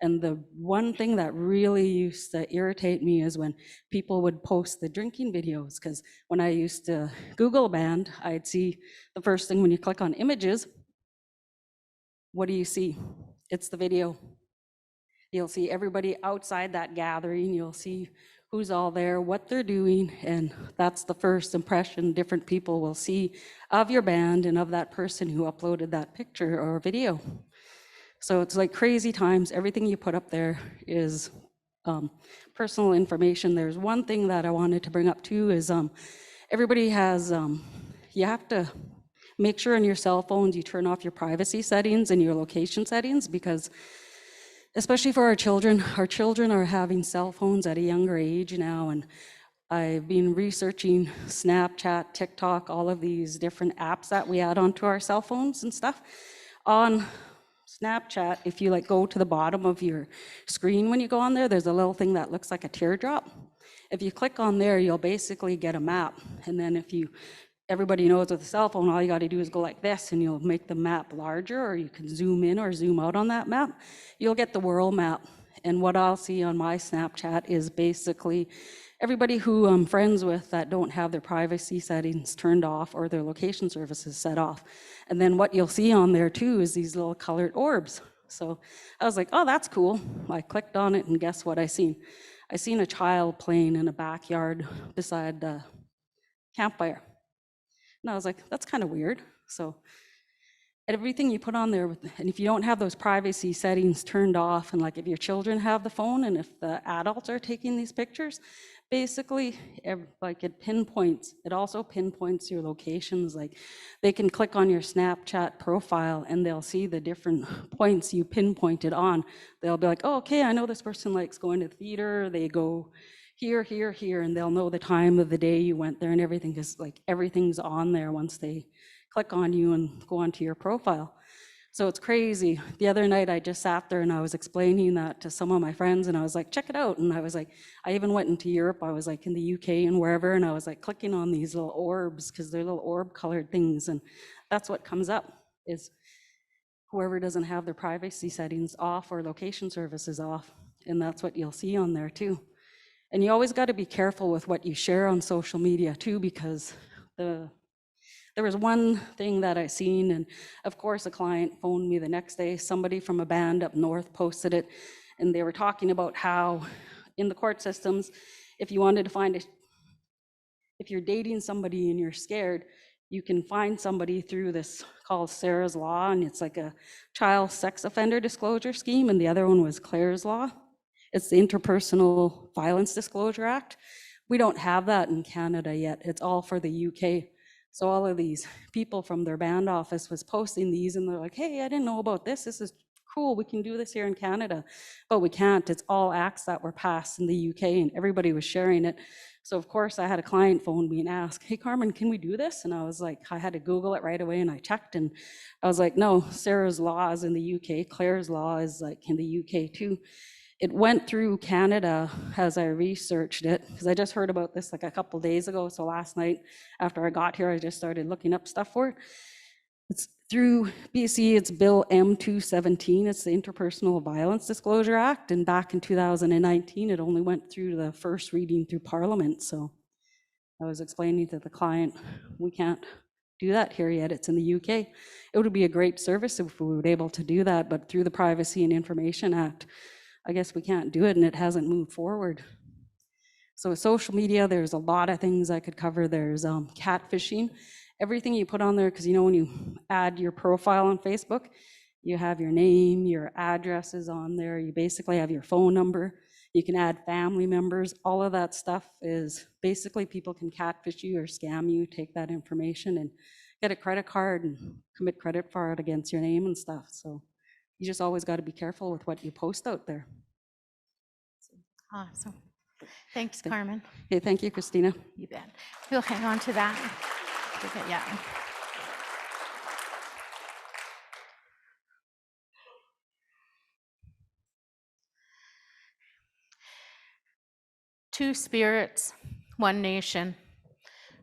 And the one thing that really used to irritate me is when people would post the drinking videos, because when I used to Google a band, I'd see the first thing when you click on images, what do you see? It's the video. You'll see everybody outside that gathering. You'll see who's all there, what they're doing, and that's the first impression different people will see of your band and of that person who uploaded that picture or video. So it's like crazy times. Everything you put up there is personal information. There's one thing that I wanted to bring up too is everybody has, you have to make sure on your cell phones you turn off your privacy settings and your location settings, because especially for our children are having cell phones at a younger age now. And I've been researching Snapchat, TikTok, all of these different apps that we add onto our cell phones and stuff. On Snapchat, if you like go to the bottom of your screen when you go on there, there's a little thing that looks like a teardrop. If you click on there, you'll basically get a map. And then if you, everybody knows with a cell phone, all you got to do is go like this and you'll make the map larger, or you can zoom in or zoom out on that map. You'll get the world map. And what I'll see on my Snapchat is basically everybody who I'm friends with that don't have their privacy settings turned off or their location services set off. And then what you'll see on there too is these little colored orbs. So I was like, oh, that's cool. I clicked on it and guess what I seen? I seen a child playing in a backyard beside the campfire. And I was like, that's kind of weird. So everything you put on there, and if you don't have those privacy settings turned off, and like if your children have the phone and if the adults are taking these pictures, basically like it also pinpoints your locations. Like they can click on your Snapchat profile and they'll see the different points you pinpointed on. They'll be like, oh, okay, I know this person likes going to the theater. They go here, here, here, and they'll know the time of the day you went there and everything, because like everything's on there once they click on you and go onto your profile. So it's crazy. The other night I just sat there and I was explaining that to some of my friends and I was like, check it out. And I was like, I even went into Europe. I was like in the UK and wherever, and I was like clicking on these little orbs because they're little orb colored things. And that's what comes up is whoever doesn't have their privacy settings off or location services off. And that's what you'll see on there too. And you always got to be careful with what you share on social media too, because there was one thing that I seen, and of course a client phoned me the next day. Somebody from a band up north posted it, and they were talking about how in the court systems, if you wanted to find it, if you're dating somebody and you're scared, you can find somebody through this called Sarah's Law, and it's like a child sex offender disclosure scheme, and the other one was Claire's Law. It's the Interpersonal Violence Disclosure Act. We don't have that in Canada yet. It's all for the UK. So all of these people from their band office was posting these and they're like, hey, I didn't know about this. This is cool. We can do this here in Canada, but we can't. It's all acts that were passed in the UK and everybody was sharing it. So of course I had a client phone me and ask, hey Carmen, can we do this? And I was like, I had to Google it right away and I checked and I was like, no, Sarah's Law is in the UK. Claire's Law is like in the UK too. It went through Canada as I researched it, because I just heard about this like a couple days ago. So last night after I got here, I just started looking up stuff for it. It's through BC, it's Bill M217. It's the Interpersonal Violence Disclosure Act. And back in 2019, it only went through the first reading through Parliament. So I was explaining to the client, we can't do that here yet. It's in the UK. It would be a great service if we were able to do that, but through the Privacy and Information Act, I guess we can't do it and it hasn't moved forward. So with social media, there's a lot of things I could cover. There's catfishing, everything you put on there, because you know when you add your profile on Facebook, you have your name, your addresses on there, you basically have your phone number, you can add family members, all of that stuff is basically people can catfish you or scam you, take that information and get a credit card and commit credit fraud against your name and stuff. So you just always got to be careful with what you post out there. Awesome. Thanks, Carmen. Okay, thank you, Christina. You bet. We'll hang on to that. Yeah. Two spirits, one nation.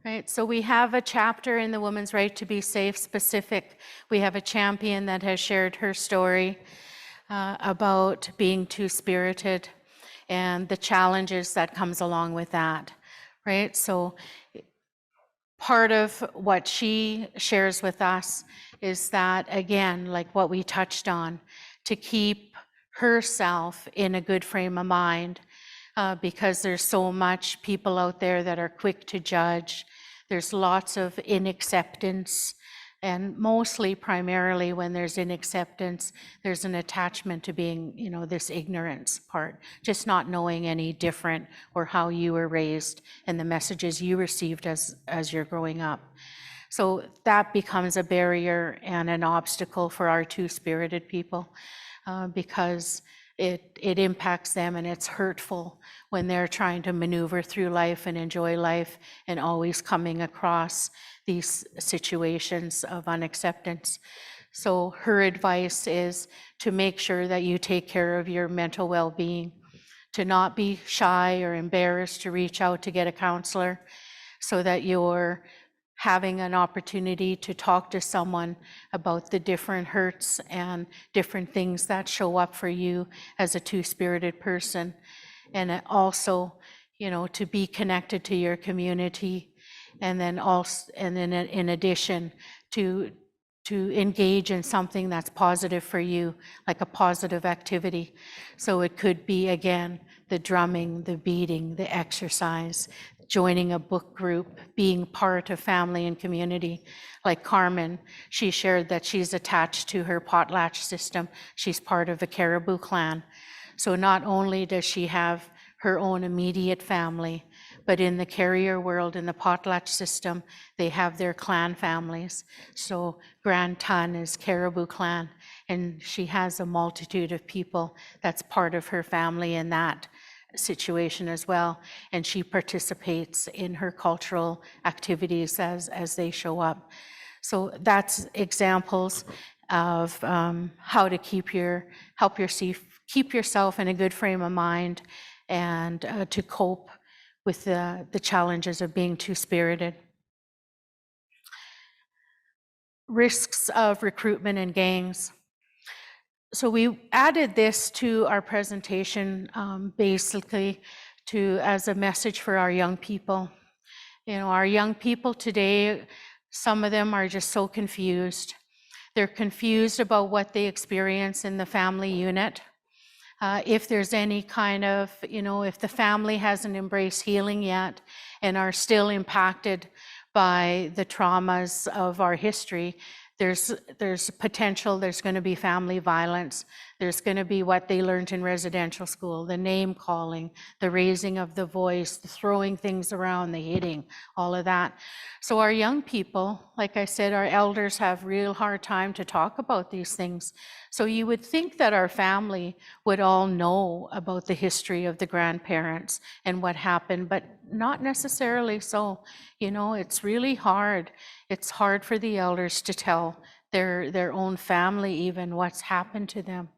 Right, so we have a chapter in the Women's Right to Be Safe specific. We have a champion that has shared her story about being two-spirited and the challenges that comes along with that, right? So part of what she shares with us is that, again, like what we touched on, to keep herself in a good frame of mind, because there's so much people out there that are quick to judge. There's lots of inacceptance, and mostly primarily when there's inacceptance, there's an attachment to being, you know, this ignorance part, just not knowing any different or how you were raised and the messages you received as you're growing up. So that becomes a barrier and an obstacle for our two-spirited people, because it impacts them, and it's hurtful when they're trying to maneuver through life and enjoy life and always coming across these situations of unacceptance. So her advice is to make sure that you take care of your mental well-being, to not be shy or embarrassed to reach out to get a counselor, so that you're having an opportunity to talk to someone about the different hurts and different things that show up for you as a two-spirited person. And also, you know, to be connected to your community, and then also, and then in addition, to engage in something that's positive for you, like a positive activity. So it could be, again, the drumming, the beading, the exercise, joining a book group, being part of family and community. Like Carmen, she shared that she's attached to her potlatch system. She's part of a Caribou clan. So not only does she have her own immediate family, but in the carrier world, in the potlatch system, they have their clan families. So Grand Tun is Caribou clan, and she has a multitude of people that's part of her family in that situation as well. And she participates in her cultural activities as they show up. So that's examples of how to keep yourself in a good frame of mind, and to cope with the challenges of being two-spirited. Risks of recruitment and gangs. So we added this to our presentation basically as a message for our young people. You know, our young people today, some of them are just so confused. They're confused about what they experience in the family unit. If there's any kind of, you know, if the family hasn't embraced healing yet and are still impacted by the traumas of our history, there's potential, there's going to be family violence. There's going to be what they learned in residential school, the name calling, the raising of the voice, the throwing things around, the hitting, all of that. So our young people, like I said, our elders have real hard time to talk about these things. So you would think that our family would all know about the history of the grandparents and what happened, but not necessarily so. You know, it's really hard. It's hard for the elders to tell their own family even what's happened to them.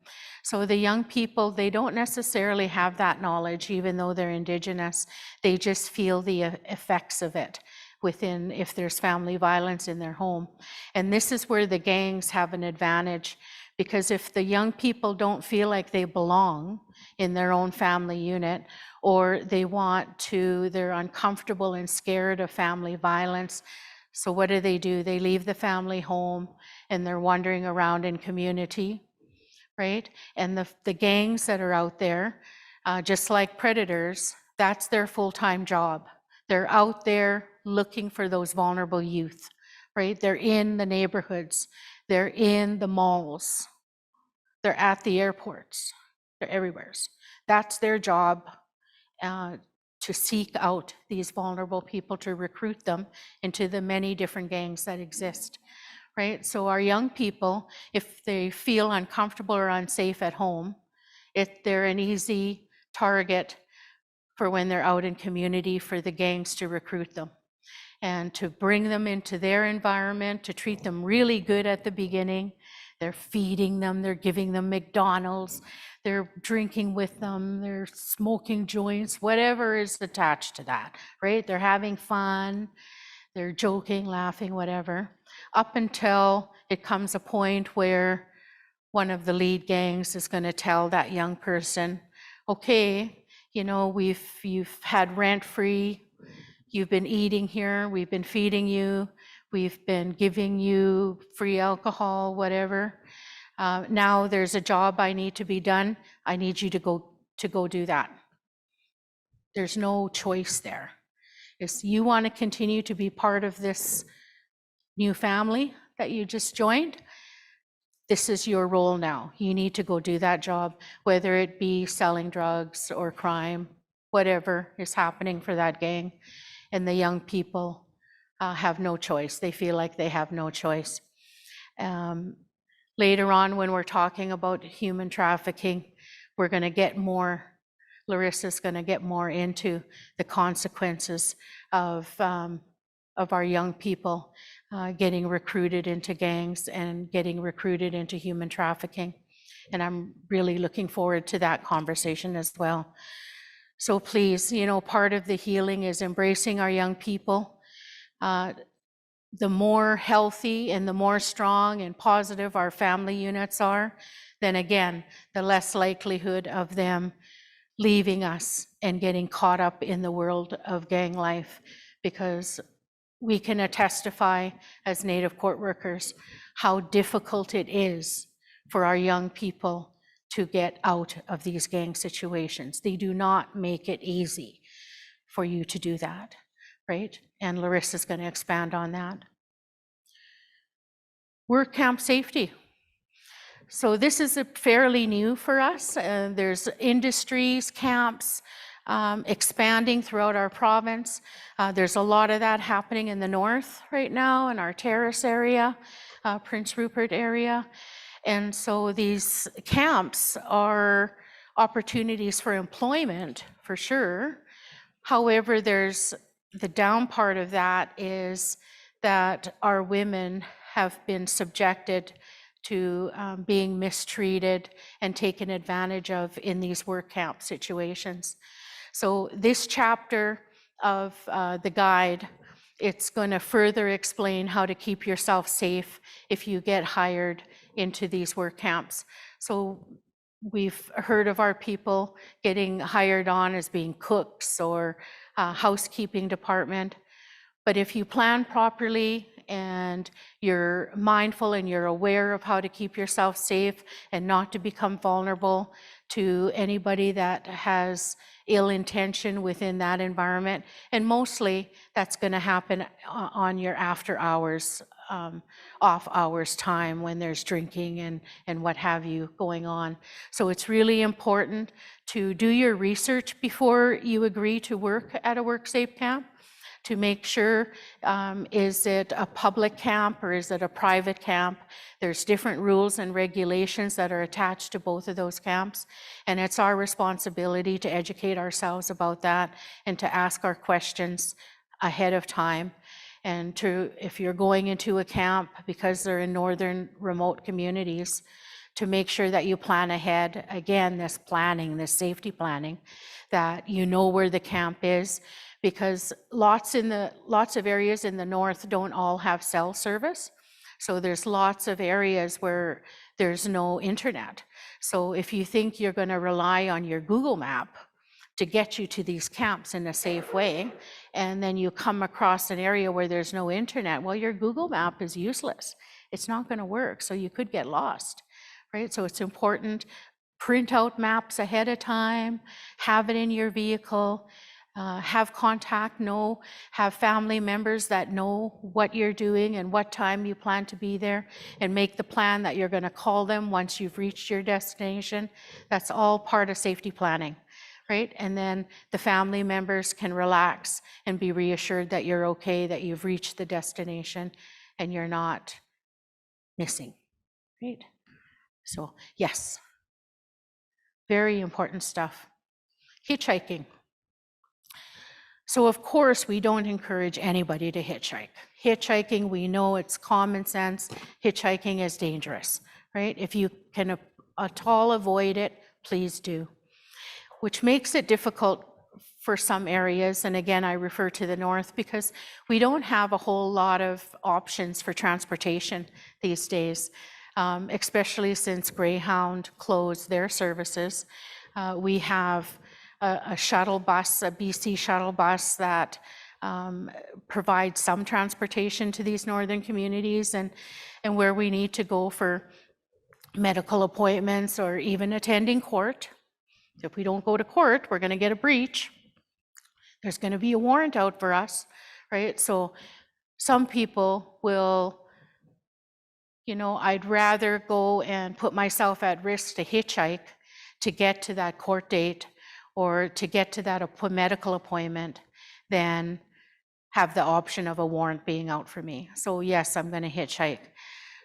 So the young people, they don't necessarily have that knowledge, even though they're Indigenous. They just feel the effects of it if there's family violence in their home. And this is where the gangs have an advantage, because if the young people don't feel like they belong in their own family unit, or they're uncomfortable and scared of family violence, so what do? They leave the family home and they're wandering around in community, right? And the gangs that are out there, just like predators, that's their full-time job. They're out there looking for those vulnerable youth, right? They're in the neighborhoods, they're in the malls, they're at the airports, they're everywhere. That's their job, to seek out these vulnerable people, to recruit them into the many different gangs that exist, right? So our young people, if they feel uncomfortable or unsafe at home, they're an easy target for when they're out in community for the gangs to recruit them and to bring them into their environment, to treat them really good at the beginning. They're feeding them, they're giving them McDonald's, they're drinking with them, they're smoking joints, whatever is attached to that, right? They're having fun, they're joking, laughing, whatever, up until it comes a point where one of the lead gangs is going to tell that young person, okay, you know, you've had rent-free, you've been eating here, we've been feeding you, we've been giving you free alcohol, whatever. Now there's a job I need to be done. I need you to go do that. There's no choice there. If you want to continue to be part of this new family that you just joined, this is your role now. You need to go do that job, whether it be selling drugs or crime, whatever is happening for that gang. And the young people have no choice. They feel like they have no choice. Later on, when we're talking about human trafficking, we're going to get more, Larissa's going to get more into the consequences of our young people getting recruited into gangs and getting recruited into human trafficking. And I'm really looking forward to that conversation as well. So please, part of the healing is embracing our young people. The more healthy and the more strong and positive our family units are, then again, the less likelihood of them leaving us and getting caught up in the world of gang life, because we can testify as Native court workers how difficult it is for our young people to get out of these gang situations. They do not make it easy for you to do that, right? And Larissa's going to expand on that. Work camp safety. So this is fairly new for us. There's industries, camps, expanding throughout our province. There's a lot of that happening in the north right now in our Terrace area, Prince Rupert area. And so these camps are opportunities for employment for sure. However, there's the down part of that is that our women have been subjected to being mistreated and taken advantage of in these work camp situations. So this chapter of the guide, it's going to further explain how to keep yourself safe if you get hired into these work camps. So we've heard of our people getting hired on as being cooks or housekeeping department. But if you plan properly and you're mindful and you're aware of how to keep yourself safe and not to become vulnerable to anybody that has ill intention within that environment, and mostly that's going to happen on your after hours, off hours time when there's drinking and what have you going on. So it's really important to do your research before you agree to work at a WorkSafe camp, to make sure, is it a public camp or is it a private camp? There's different rules and regulations that are attached to both of those camps. And it's our responsibility to educate ourselves about that and to ask our questions ahead of time. And if you're going into a camp, because they're in northern remote communities, to make sure that you plan ahead. Again, this planning, this safety planning, that you know where the camp is, because lots of areas in the north don't all have cell service. So there's lots of areas where there's no internet. So if you think you're going to rely on your Google map to get you to these camps in a safe way, and then you come across an area where there's no internet, well, your Google map is useless. It's not going to work, so you could get lost, right? So it's important, print out maps ahead of time, have it in your vehicle, have contact, have family members that know what you're doing and what time you plan to be there, and make the plan that you're going to call them once you've reached your destination. That's all part of safety planning, right? And then the family members can relax and be reassured that you're okay, that you've reached the destination and you're not missing, right? So yes, very important stuff. Hitchhiking. So of course, we don't encourage anybody to hitchhike. Hitchhiking, we know it's common sense. Hitchhiking is dangerous, right? If you can at all avoid it, please do. Which makes it difficult for some areas, and again, I refer to the north, because we don't have a whole lot of options for transportation these days, especially since Greyhound closed their services. We have a shuttle bus, a BC shuttle bus that provides some transportation to these northern communities, and where we need to go for medical appointments or even attending court. If we don't go to court, we're going to get a breach. There's going to be a warrant out for us, right? So some people will, I'd rather go and put myself at risk to hitchhike to get to that court date or to get to that medical appointment than have the option of a warrant being out for me. So yes, I'm going to hitchhike.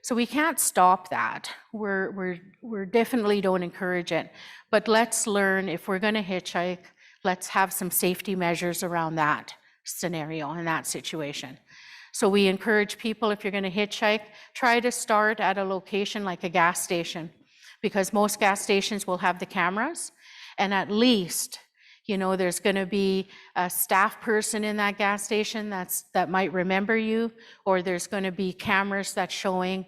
So we can't stop that. We're definitely don't encourage it. But let's learn, if we're going to hitchhike, let's have some safety measures around that scenario and that situation. So we encourage people, if you're going to hitchhike, try to start at a location like a gas station, because most gas stations will have the cameras, and at least, you know, there's going to be a staff person in that gas station that might remember you, or there's going to be cameras that's showing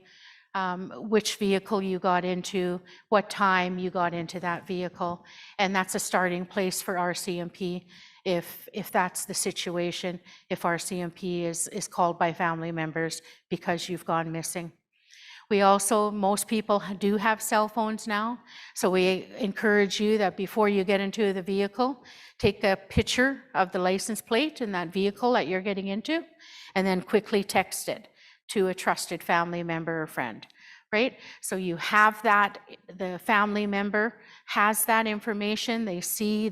which vehicle you got into, what time you got into that vehicle, and that's a starting place for RCMP if that's the situation, if RCMP is called by family members because you've gone missing. We also, most people do have cell phones now, so we encourage you that before you get into the vehicle, take a picture of the license plate in that vehicle that you're getting into, and then quickly text it to a trusted family member or friend, right? So you have that, the family member has that information, they see,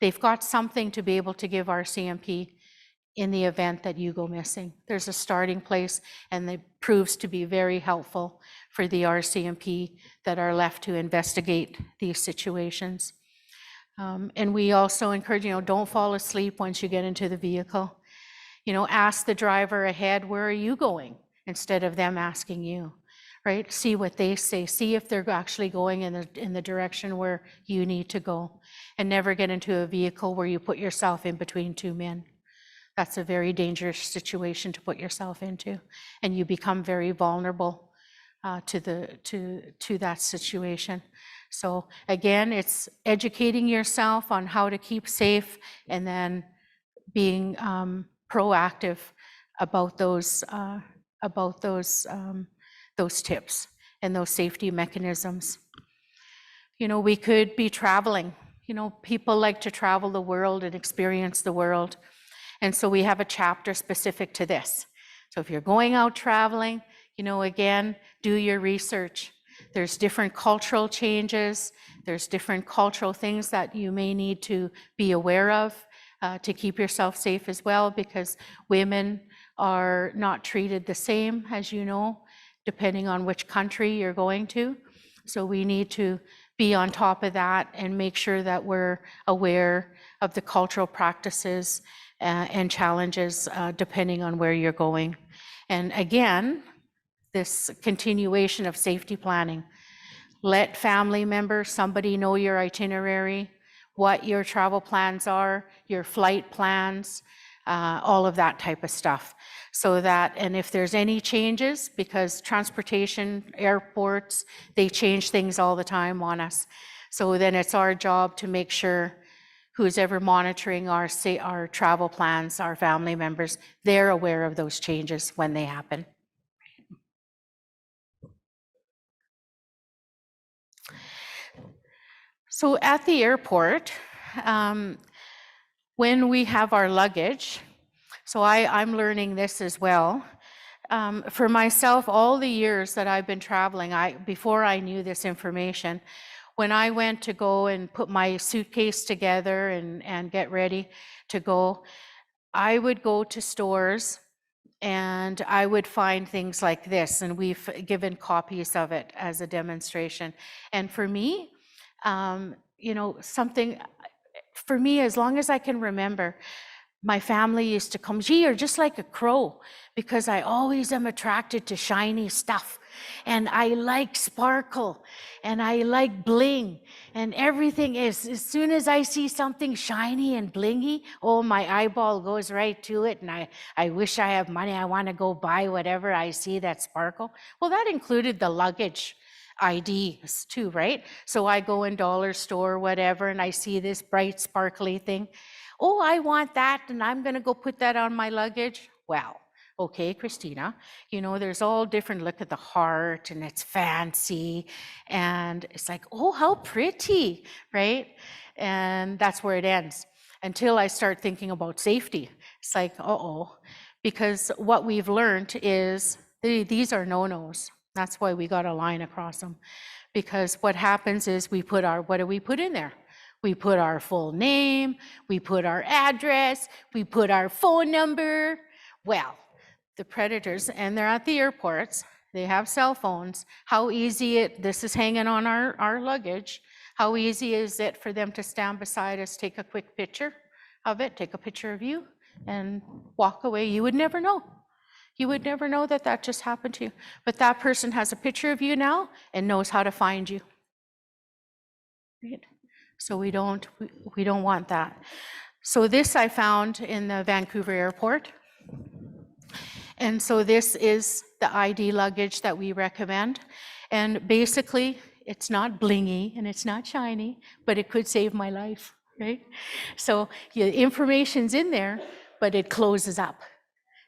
they've got something to be able to give RCMP in the event that you go missing. There's a starting place, and it proves to be very helpful for the RCMP that are left to investigate these situations. And we also encourage, you know, don't fall asleep once you get into the vehicle. You know, ask the driver ahead, where are you going? Instead of them asking you, right? See what they say. See if they're actually going in the direction where you need to go. And never get into a vehicle where you put yourself in between two men. That's a very dangerous situation to put yourself into, and you become very vulnerable to that situation. So again, it's educating yourself on how to keep safe, and then being proactive about those tips and those safety mechanisms. You know, we could be traveling. You know, people like to travel the world and experience the world. And so we have a chapter specific to this. So if you're going out traveling, you know, again, do your research. There's different cultural changes. There's different cultural things that you may need to be aware of to keep yourself safe as well, because women are not treated the same, as you know, depending on which country you're going to. So we need to be on top of that and make sure that we're aware of the cultural practices and challenges depending on where you're going. And again, this continuation of safety planning. Let family members, somebody know your itinerary, what your travel plans are, your flight plans, all of that type of stuff. So that, and if there's any changes, because transportation, airports, they change things all the time on us. So then it's our job to make sure who's ever monitoring our travel plans, our family members, they're aware of those changes when they happen. So at the airport, when we have our luggage, so I'm learning this as well. For myself, all the years that I've been traveling, before I knew this information, when I went to go and put my suitcase together and get ready to go, I would go to stores and I would find things like this, and we've given copies of it as a demonstration. And for me, you know, something, for me, as long as I can remember, my family used to come, gee, you're just like a crow, because I always am attracted to shiny stuff. And I like sparkle, and I like bling, and everything is, as soon as I see something shiny and blingy, oh, my eyeball goes right to it, and I wish I have money, I want to go buy whatever I see that sparkle. Well, that included the luggage IDs too, right? So I go in dollar store, whatever, and I see this bright, sparkly thing. Oh, I want that, and I'm going to go put that on my luggage. Well, okay, Christina, you know, there's all different, look at the heart, and it's fancy, and it's like, oh, how pretty, right? And that's where it ends, until I start thinking about safety. It's like, uh-oh, because what we've learned is these are no-nos. That's why we got a line across them, because what happens is we put what do we put in there? We put our full name, we put our address, we put our phone number. Well, the predators, and they're at the airports, They have cell phones. How easy this is hanging on our luggage. How easy is it for them to stand beside us, take a quick picture of it, take a picture of you, and walk away? You would never know. You would never know that that just happened to you. But that person has a picture of you now and knows how to find you. Right? So we don't want that. So this I found in the Vancouver airport. And so this is the ID luggage that we recommend. And basically, it's not blingy and it's not shiny, but it could save my life, right? So the information's in there, but it closes up.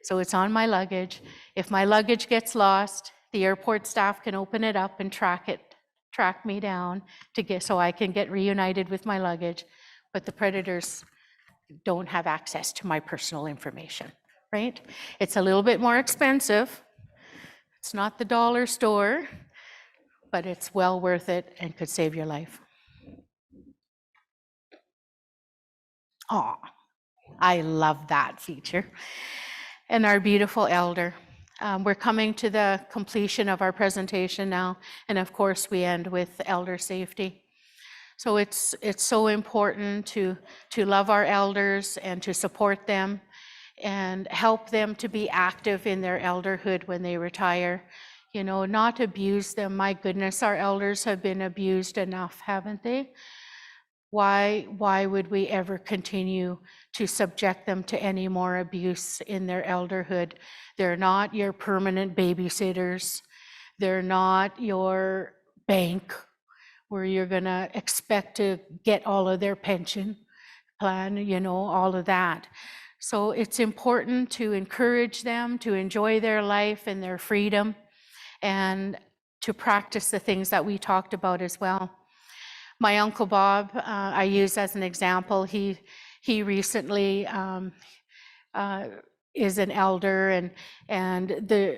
So it's on my luggage. If my luggage gets lost, the airport staff can open it up and track me down so I can get reunited with my luggage. But the predators don't have access to my personal information, right? It's a little bit more expensive. It's not the dollar store, but it's well worth it and could save your life. Oh, I love that feature. And our beautiful elder. We're coming to the completion of our presentation now, and of course we end with elder safety. So it's so important to love our elders and to support them and help them to be active in their elderhood when they retire. You know, not abuse them. My goodness, our elders have been abused enough, haven't they? Why would we ever continue to subject them to any more abuse in their elderhood? They're not your permanent babysitters. They're not your bank where you're going to expect to get all of their pension plan, you know, all of that. So it's important to encourage them to enjoy their life and their freedom and to practice the things that we talked about as well. My Uncle Bob, I use as an example. He recently is an elder, and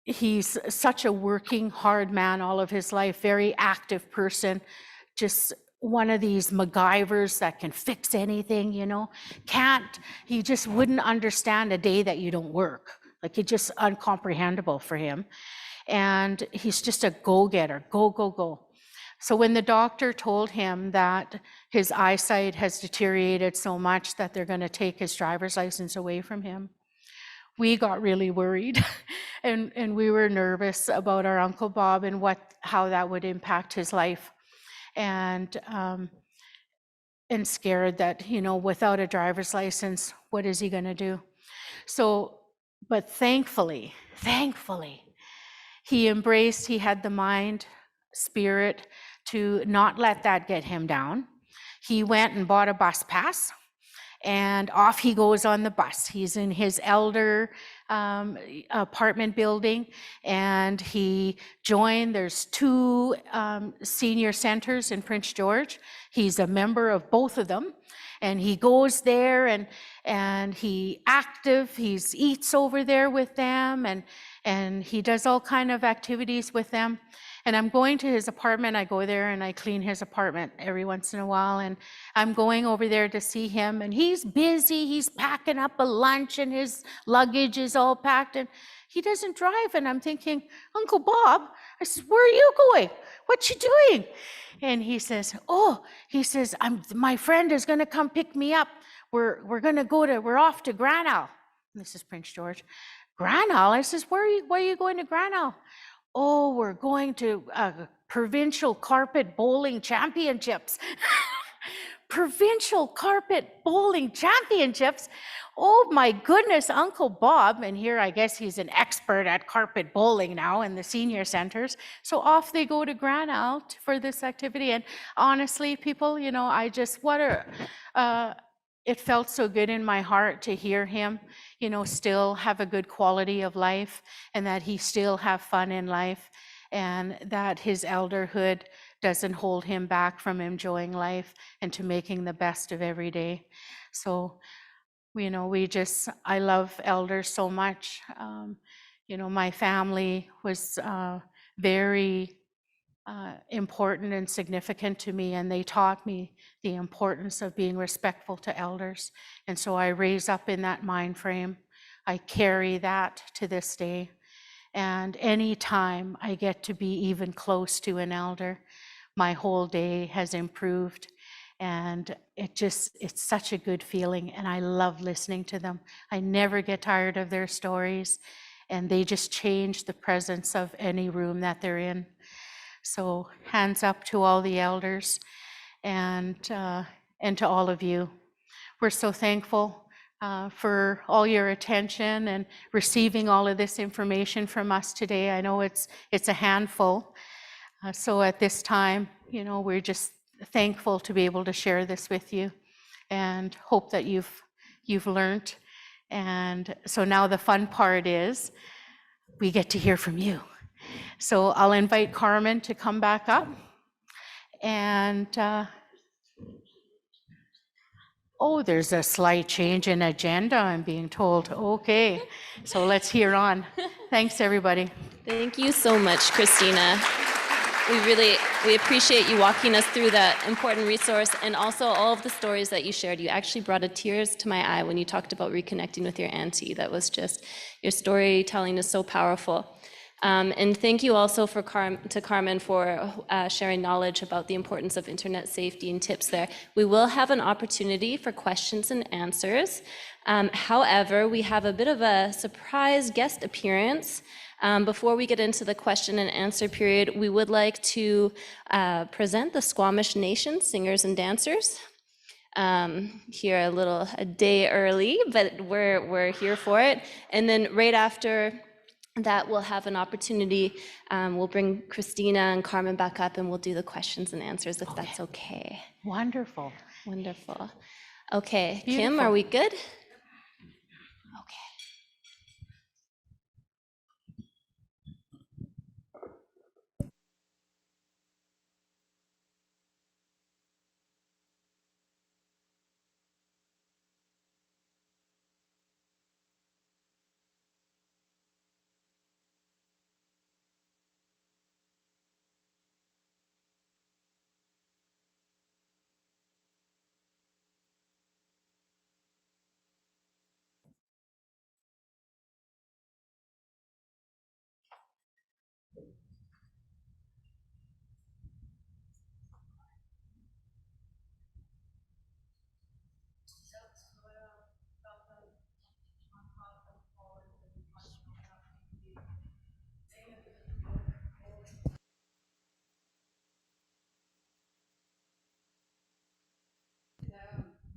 he's such a working, hard man all of his life, very active person, just one of these MacGyvers that can fix anything, you know. He just wouldn't understand a day that you don't work. Like, it's just uncomprehendable for him. And he's just a go-getter, go. So when the doctor told him that his eyesight has deteriorated so much that they're going to take his driver's license away from him, we got really worried and we were nervous about our Uncle Bob and how that would impact his life, and scared that, you know, without a driver's license, what is he going to do? So, but thankfully, he had the mind, spirit to not let that get him down. He went and bought a bus pass, and off he goes on the bus. He's in his elder apartment building, and he joined, there's 2 senior centers in Prince George. He's a member of both of them, and he goes there and he eats over there with them, and he does all kind of activities with them. And I'm going to his apartment. I go there and I clean his apartment every once in a while. And I'm going over there to see him. And he's busy. He's packing up a lunch and his luggage is all packed. And he doesn't drive. And I'm thinking, Uncle Bob, I said, where are you going? What you doing? And he says, my friend is going to come pick me up. We're off to Granelle. This is Prince George. Granelle? I says, where are you going to Granelle? Oh, we're going to provincial carpet bowling championships. Provincial carpet bowling championships? Oh my goodness, Uncle Bob. And here I guess he's an expert at carpet bowling now in the senior centers. So off they go to Granelle for this activity. And honestly, people, you know, it felt so good in my heart to hear him, you know, still have a good quality of life, and that he still have fun in life, and that his elderhood doesn't hold him back from enjoying life and to making the best of every day. So, you know, I love elders so much. You know, my family was very important and significant to me, and they taught me the importance of being respectful to elders. And so I raise up in that mind frame. I carry that to this day. And anytime I get to be even close to an elder, my whole day has improved. And it's such a good feeling. And I love listening to them. I never get tired of their stories. And they just change the presence of any room that they're in. So hands up to all the elders and to all of you. We're so thankful for all your attention and receiving all of this information from us today. I know it's a handful. So at this time, we're just thankful to be able to share this with you and hope that you've learned. And so now the fun part is we get to hear from you. So I'll invite Carmen to come back up. And oh, there's a slight change in agenda, I'm being told. Okay, so let's hear on. Thanks, everybody. Thank you so much, Christina. We appreciate you walking us through that important resource and also all of the stories that you shared. You actually brought a tears to my eye when you talked about reconnecting with your auntie. That was just, your storytelling is so powerful. And thank you also to Carmen for sharing knowledge about the importance of internet safety and tips there. We will have an opportunity for questions and answers. However, we have a bit of a surprise guest appearance. Before we get into the question and answer period, we would like to present the Squamish Nation singers and dancers. Here a day early, but we're here for it. And then right after that, we'll have an opportunity. We'll bring Christina and Carmen back up and we'll do the questions and answers if that's okay. Wonderful. Wonderful. Okay, Beautiful. Kim, are we good? Okay.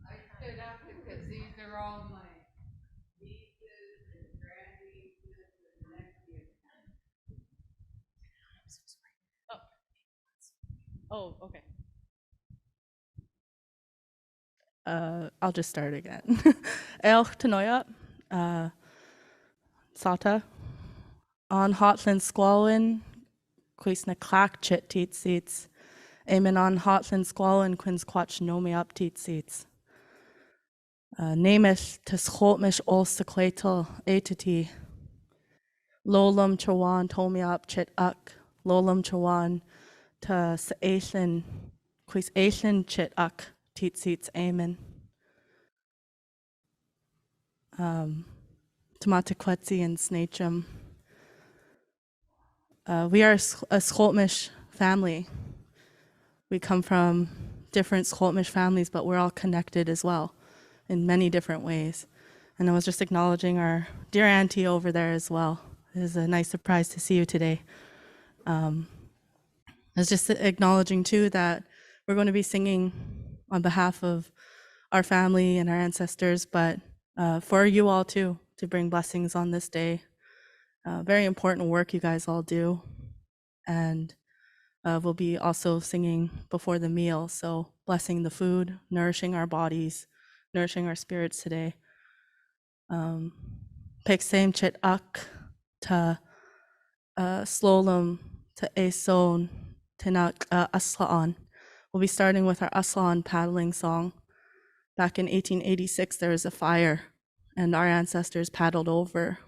I stood up because these are all my nieces and grandnieces and nephews. Oh, okay. I'll just start again. Elch Tanoia, Sata, on Hotland Squalin, Quisna Clack Chit Teat Seats, Amen on Hotland Squalin, Quins Quatch Nomi Up Teat Seats. Namish Tisholtmish Olsaclatal Atiti, Lolum Chawan Tomi Up Chit Uck, Lolum Chawan Ta Saathan, Quis Athan Chit Uck Teat Seats, Amen. Tomataquetzi and Snachum. We are a Skoltmish family. We come from different Skoltmish families, but we're all connected as well in many different ways. And I was just acknowledging our dear auntie over there as well. It is a nice surprise to see you today. I was just acknowledging too that we're going to be singing on behalf of our family and our ancestors, but for you all too, to bring blessings on this day. Very important work you guys all do. And we'll be also singing before the meal. So blessing the food, nourishing our bodies, nourishing our spirits today. Peksem chit ak ta slolum ta eson tenak aslaan. We'll be starting with our aslaan paddling song. Back in 1886, there was a fire, and our ancestors paddled over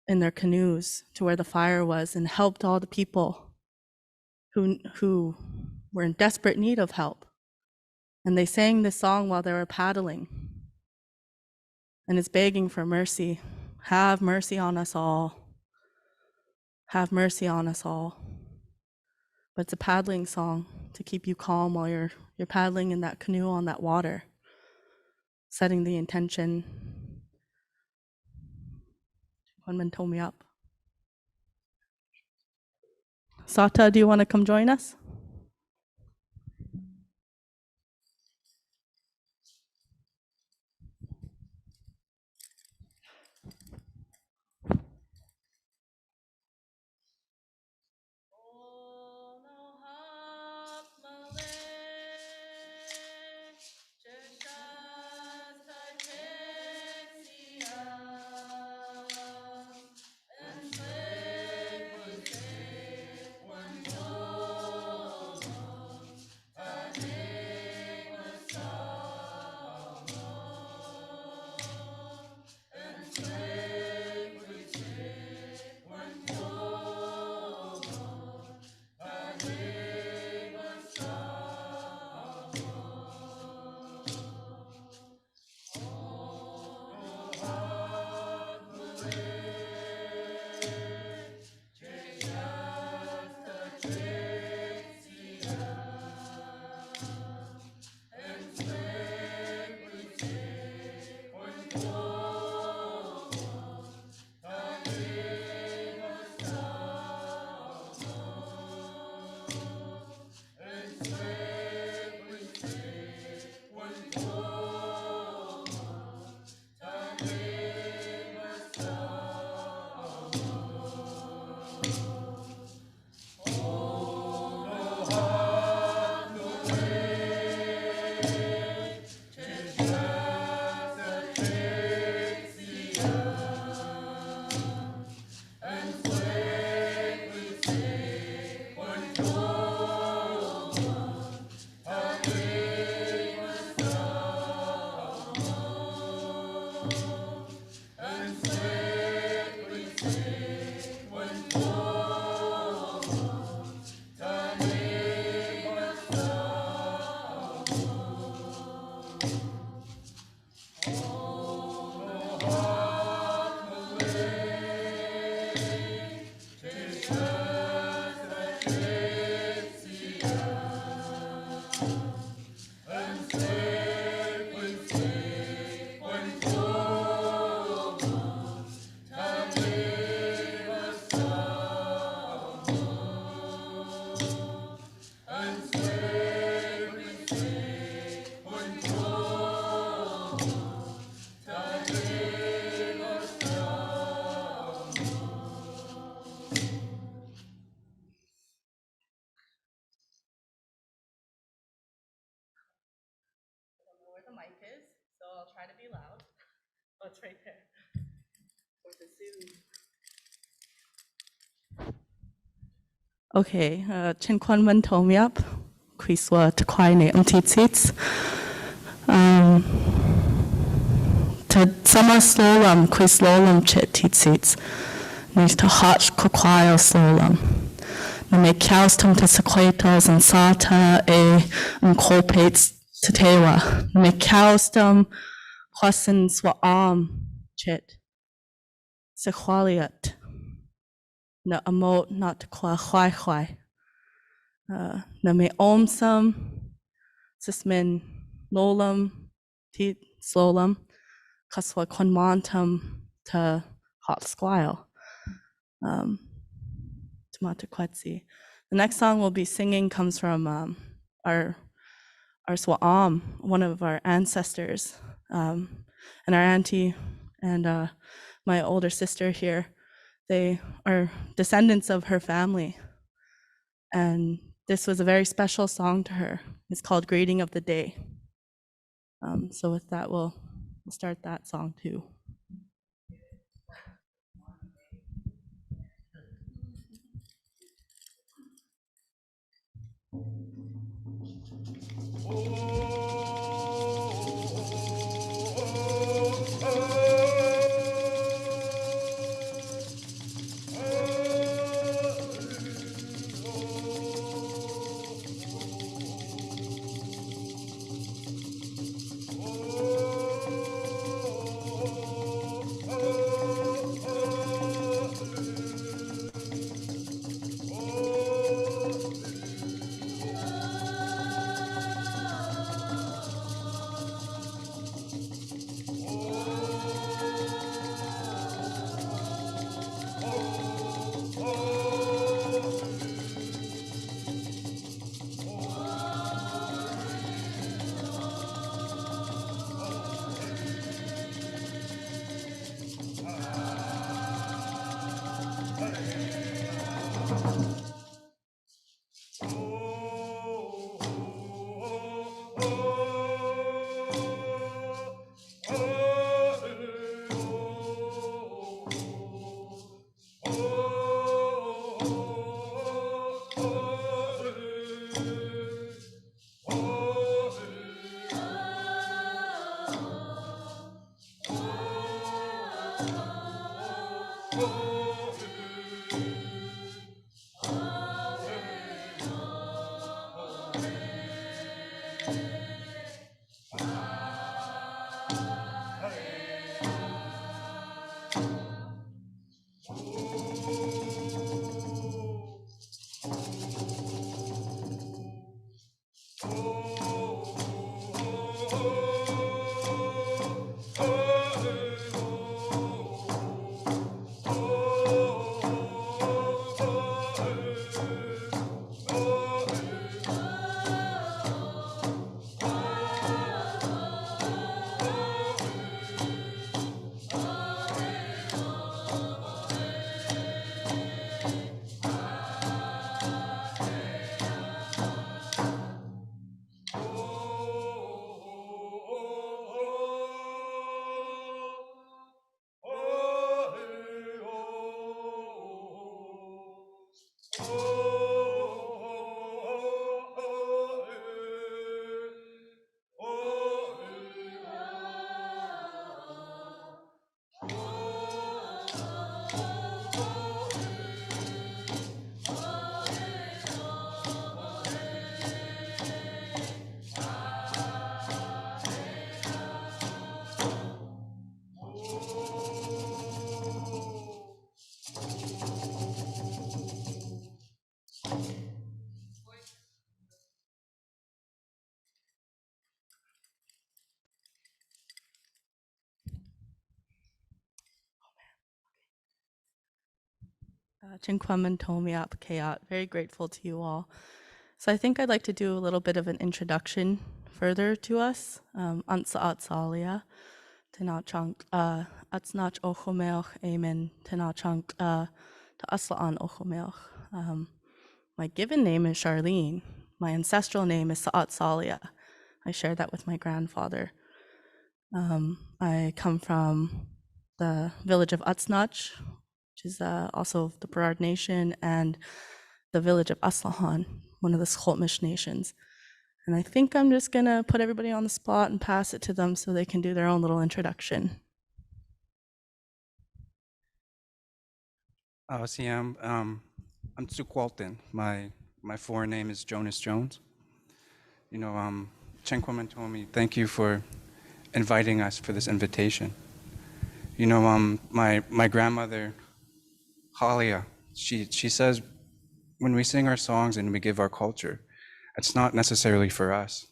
in their canoes to where the fire was and helped all the people who were in desperate need of help. And they sang this song while they were paddling. And it's begging for mercy. Have mercy on us all. have mercy on us all. But it's a paddling song to keep you calm while you're paddling in that canoe on that water, setting the intention. One man told me up. Sata, do you want to come join us? Where the mic is, so I'll try to be loud. Oh, it's right there. Or the Zoom. Okay, Chen Kwan Man told me up. Quiswa to quine tits. To summer slolam, quislolam chit tits. Needs to hotch coquile slolam. Na me coustum to sequatos and sata colpates to tewa. Na me coustum quasin swa chit. Sequaliat. Na amot not qua chwai. Na me omsum, sismin lolam, tit slolam, kaswa conmontum to hot squile. Tomata quetzi. The next song we'll be singing comes from our Swa'am, one of our ancestors, and our auntie and my older sister here. They are descendants of her family. And this was a very special song to her. It's called Greeting of the Day. So with that, we'll start that song too. Chinquaman Tomiap Kayat, very grateful to you all. So I think I'd like to do a little bit of an introduction further to us. Antsaat Salia, Tenachang, Atsnach Ochomelch, Amen, Tenachang, to Aslaan Ochomelch. My given name is Charlene. My ancestral name is Sa'at Salia. I shared that with my grandfather. I come from the village of Atsnach, which is also the Burard Nation, and the village of Aslahan, one of the Skolmish nations. And I think I'm just gonna put everybody on the spot and pass it to them so they can do their own little introduction. CM, I'm Tsukwalton. My foreign name is Jonas Jones. You know, Chenquaman told me, thank you for inviting us for this invitation. You know, my grandmother, Halia, she says, when we sing our songs and we give our culture, it's not necessarily for us.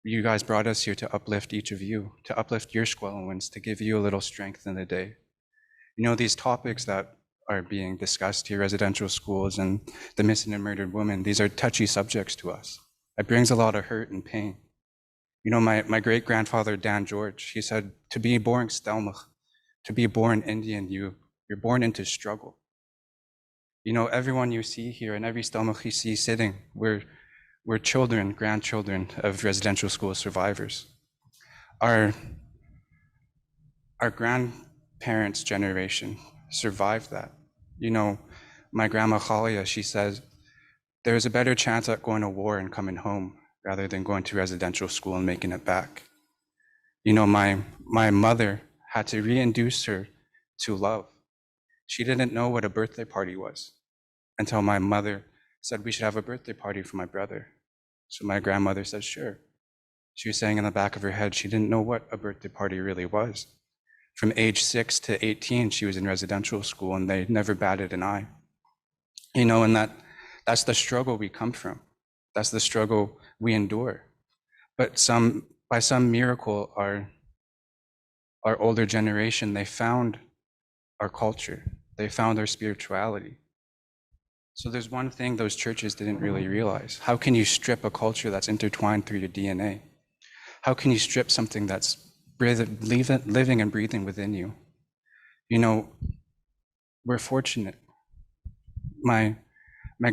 You guys brought us here to uplift each of you, to uplift your Squelowans, to give you a little strength in the day. You know, these topics that are being discussed here, residential schools and the missing and murdered women, these are touchy subjects to us. It brings a lot of hurt and pain. You know, my great-grandfather, Dan George, he said, to be born Stelmach, to be born Indian, you're born into struggle. You know, everyone you see here and every Stelmach you see sitting, we're children, grandchildren of residential school survivors. Our grandparents' generation survived that. You know, my grandma Khalia, she says, there's a better chance at going to war and coming home rather than going to residential school and making it back. You know, my mother had to reintroduce her to love. She didn't know what a birthday party was until my mother said we should have a birthday party for my brother. So my grandmother said, sure. She was saying in the back of her head, she didn't know what a birthday party really was. From age 6 to 18, she was in residential school and they never batted an eye. You know, and that's the struggle we come from. That's the struggle we endure. But by some miracle, our older generation, they found our culture. They found our spirituality. So there's one thing those churches didn't really realize. How can you strip a culture that's intertwined through your DNA? How can you strip something that's living and breathing within you? You know, we're fortunate. My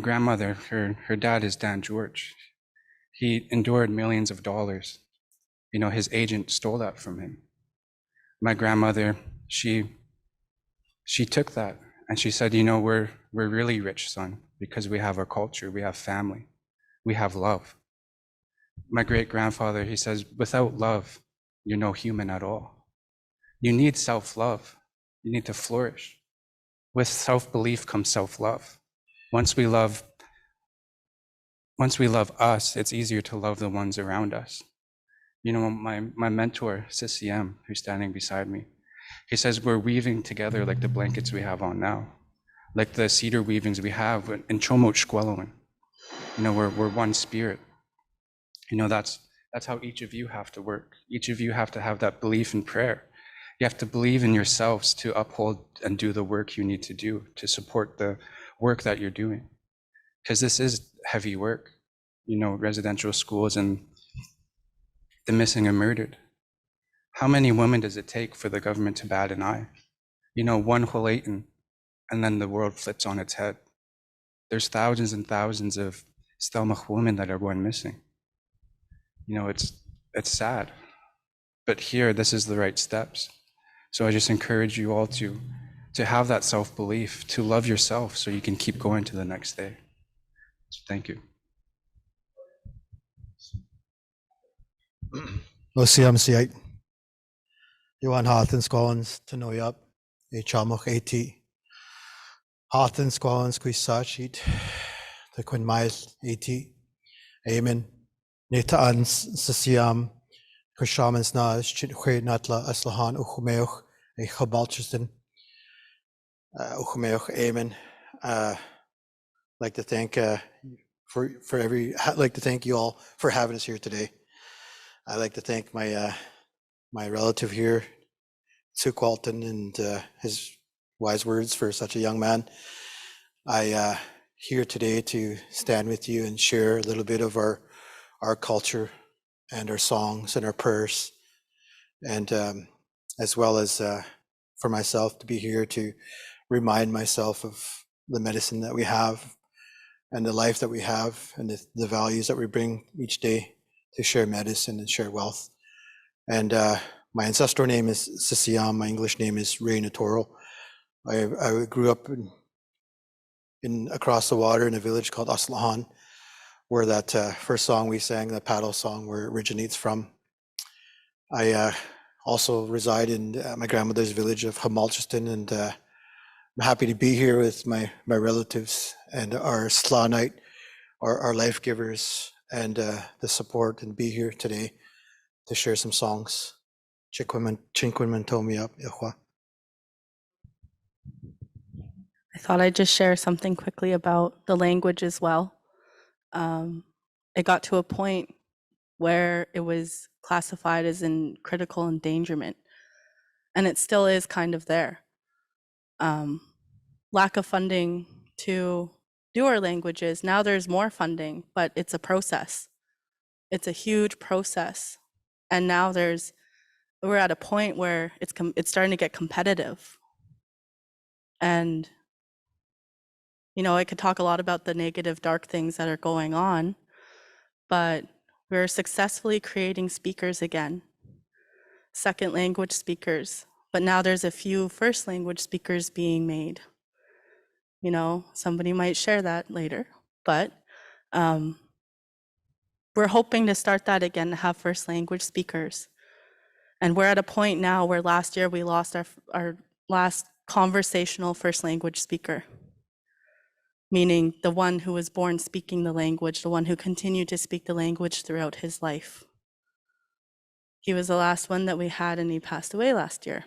grandmother, her dad is Dan George. He endured millions of dollars. You know, his agent stole that from him. My grandmother, she took that and she said, you know, we're really rich, son, because we have our culture, we have family, we have love. My great-grandfather, he says, without love, you're no human at all. You need self-love. You need to flourish. With self-belief comes self-love. Once we love us, it's easier to love the ones around us. You know, my mentor, CCM, who's standing beside me, he says we're weaving together like the blankets we have on now, like the cedar weavings we have in Chomot Shkwelowin. You know, we're one spirit. You know, that's That's how each of you have to work. Each of you have to have that belief in prayer. You have to believe in yourselves to uphold and do the work you need to do to support the work that you're doing. Because this is heavy work, residential schools and the missing and murdered. How many women does it take for the government to bat an eye? One Hulaiten, and then the world flips on its head. There's thousands and thousands of Stelmach women that are going missing. It's sad. But here, this is the right steps. So I just encourage you all to have that self-belief, to love yourself so you can keep going to the next day. So thank you. OCMC, Johan Hathens Collins to know up, a chamach 80. Hathens Collins Quisachit, the Queen Miles 80. Amen. Neta ans Sasiam, Kushamans Nas, Chitwe Natla Aslahan Uchumeoch, a Chabalchiston, Uchumeoch, Amen. Like to thank I'd like to thank you all for having us here today. I'd like to thank my my relative here, Suk Walton, and his wise words for such a young man. I here today to stand with you and share a little bit of our culture and our songs and our prayers, and as well as for myself to be here to remind myself of the medicine that we have and the life that we have and the values that we bring each day to share medicine and share wealth. And my ancestral name is Sisiam. My English name is Ray Natoro. I grew up in across the water in a village called Aslahan, where that first song we sang, the paddle song, where it originates from. I also reside in my grandmother's village of Hamalchiston, and I'm happy to be here with my relatives and our Slanite, our life givers, and the support, and be here today to share some songs. Chinquinman told me up. I thought I'd just share something quickly about the language as well. It got to a point where it was classified as in critical endangerment, and it still is kind of there. Lack of funding to do our languages. Now there's more funding, but it's a process. It's a huge process. And now we're at a point where it's starting to get competitive. And, I could talk a lot about the negative, dark things that are going on, but we're successfully creating speakers again, second language speakers. But now there's a few first language speakers being made. Somebody might share that later, but we're hoping to start that again, to have first language speakers. And we're at a point now where last year we lost our last conversational first language speaker, meaning the one who was born speaking the language, the one who continued to speak the language throughout his life. He was the last one that we had, and he passed away last year.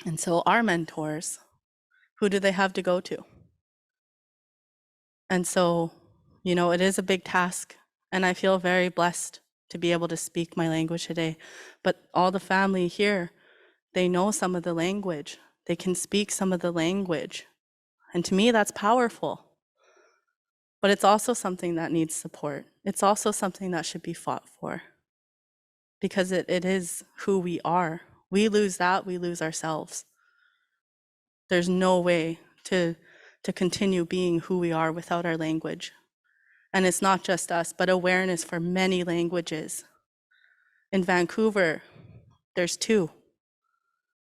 And so our mentors, who do they have to go to? And so, it is a big task, and I feel very blessed to be able to speak my language today. But all the family here, they know some of the language. They can speak some of the language. And to me, that's powerful. But it's also something that needs support. It's also something that should be fought for, because it is who we are. We lose that, we lose ourselves. There's no way to continue being who we are without our language. And it's not just us, but awareness for many languages. In Vancouver, there's 2.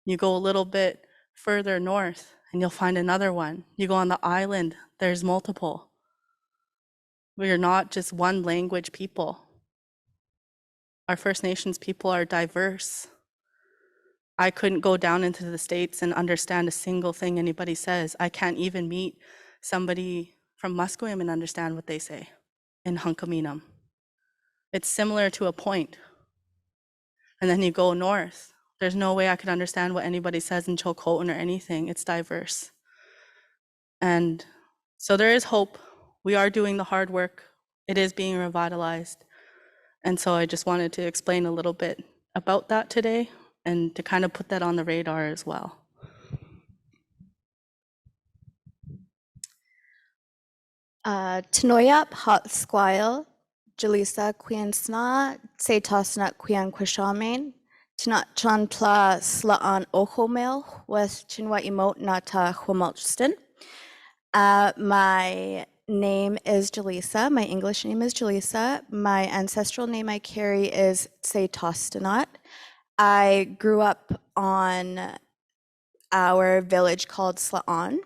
You go a little bit further north and you'll find another one. You go on the island, there's multiple. We are not just one language people. Our First Nations people are diverse. I couldn't go down into the States and understand a single thing anybody says. I can't even meet somebody from Musqueam and understand what they say in Hunkaminam. It's similar to a point. And then you go north. There's no way I could understand what anybody says in Chilcotin or anything. It's diverse. And so there is hope. We are doing the hard work. It is being revitalized. And so I just wanted to explain a little bit about that today and to kind of put that on the radar as well. Tanoyap hot squile, Jalisa Queen Sna, Se Tosnut Queen Quishamain, Tnat Chanpla Slaan Ohomel, West Chinwa Emote Nata Humalston. My name is Jalisa. My English name is Jalisa. My ancestral name I carry is Se Tostanot. I grew up on our village called Slaan.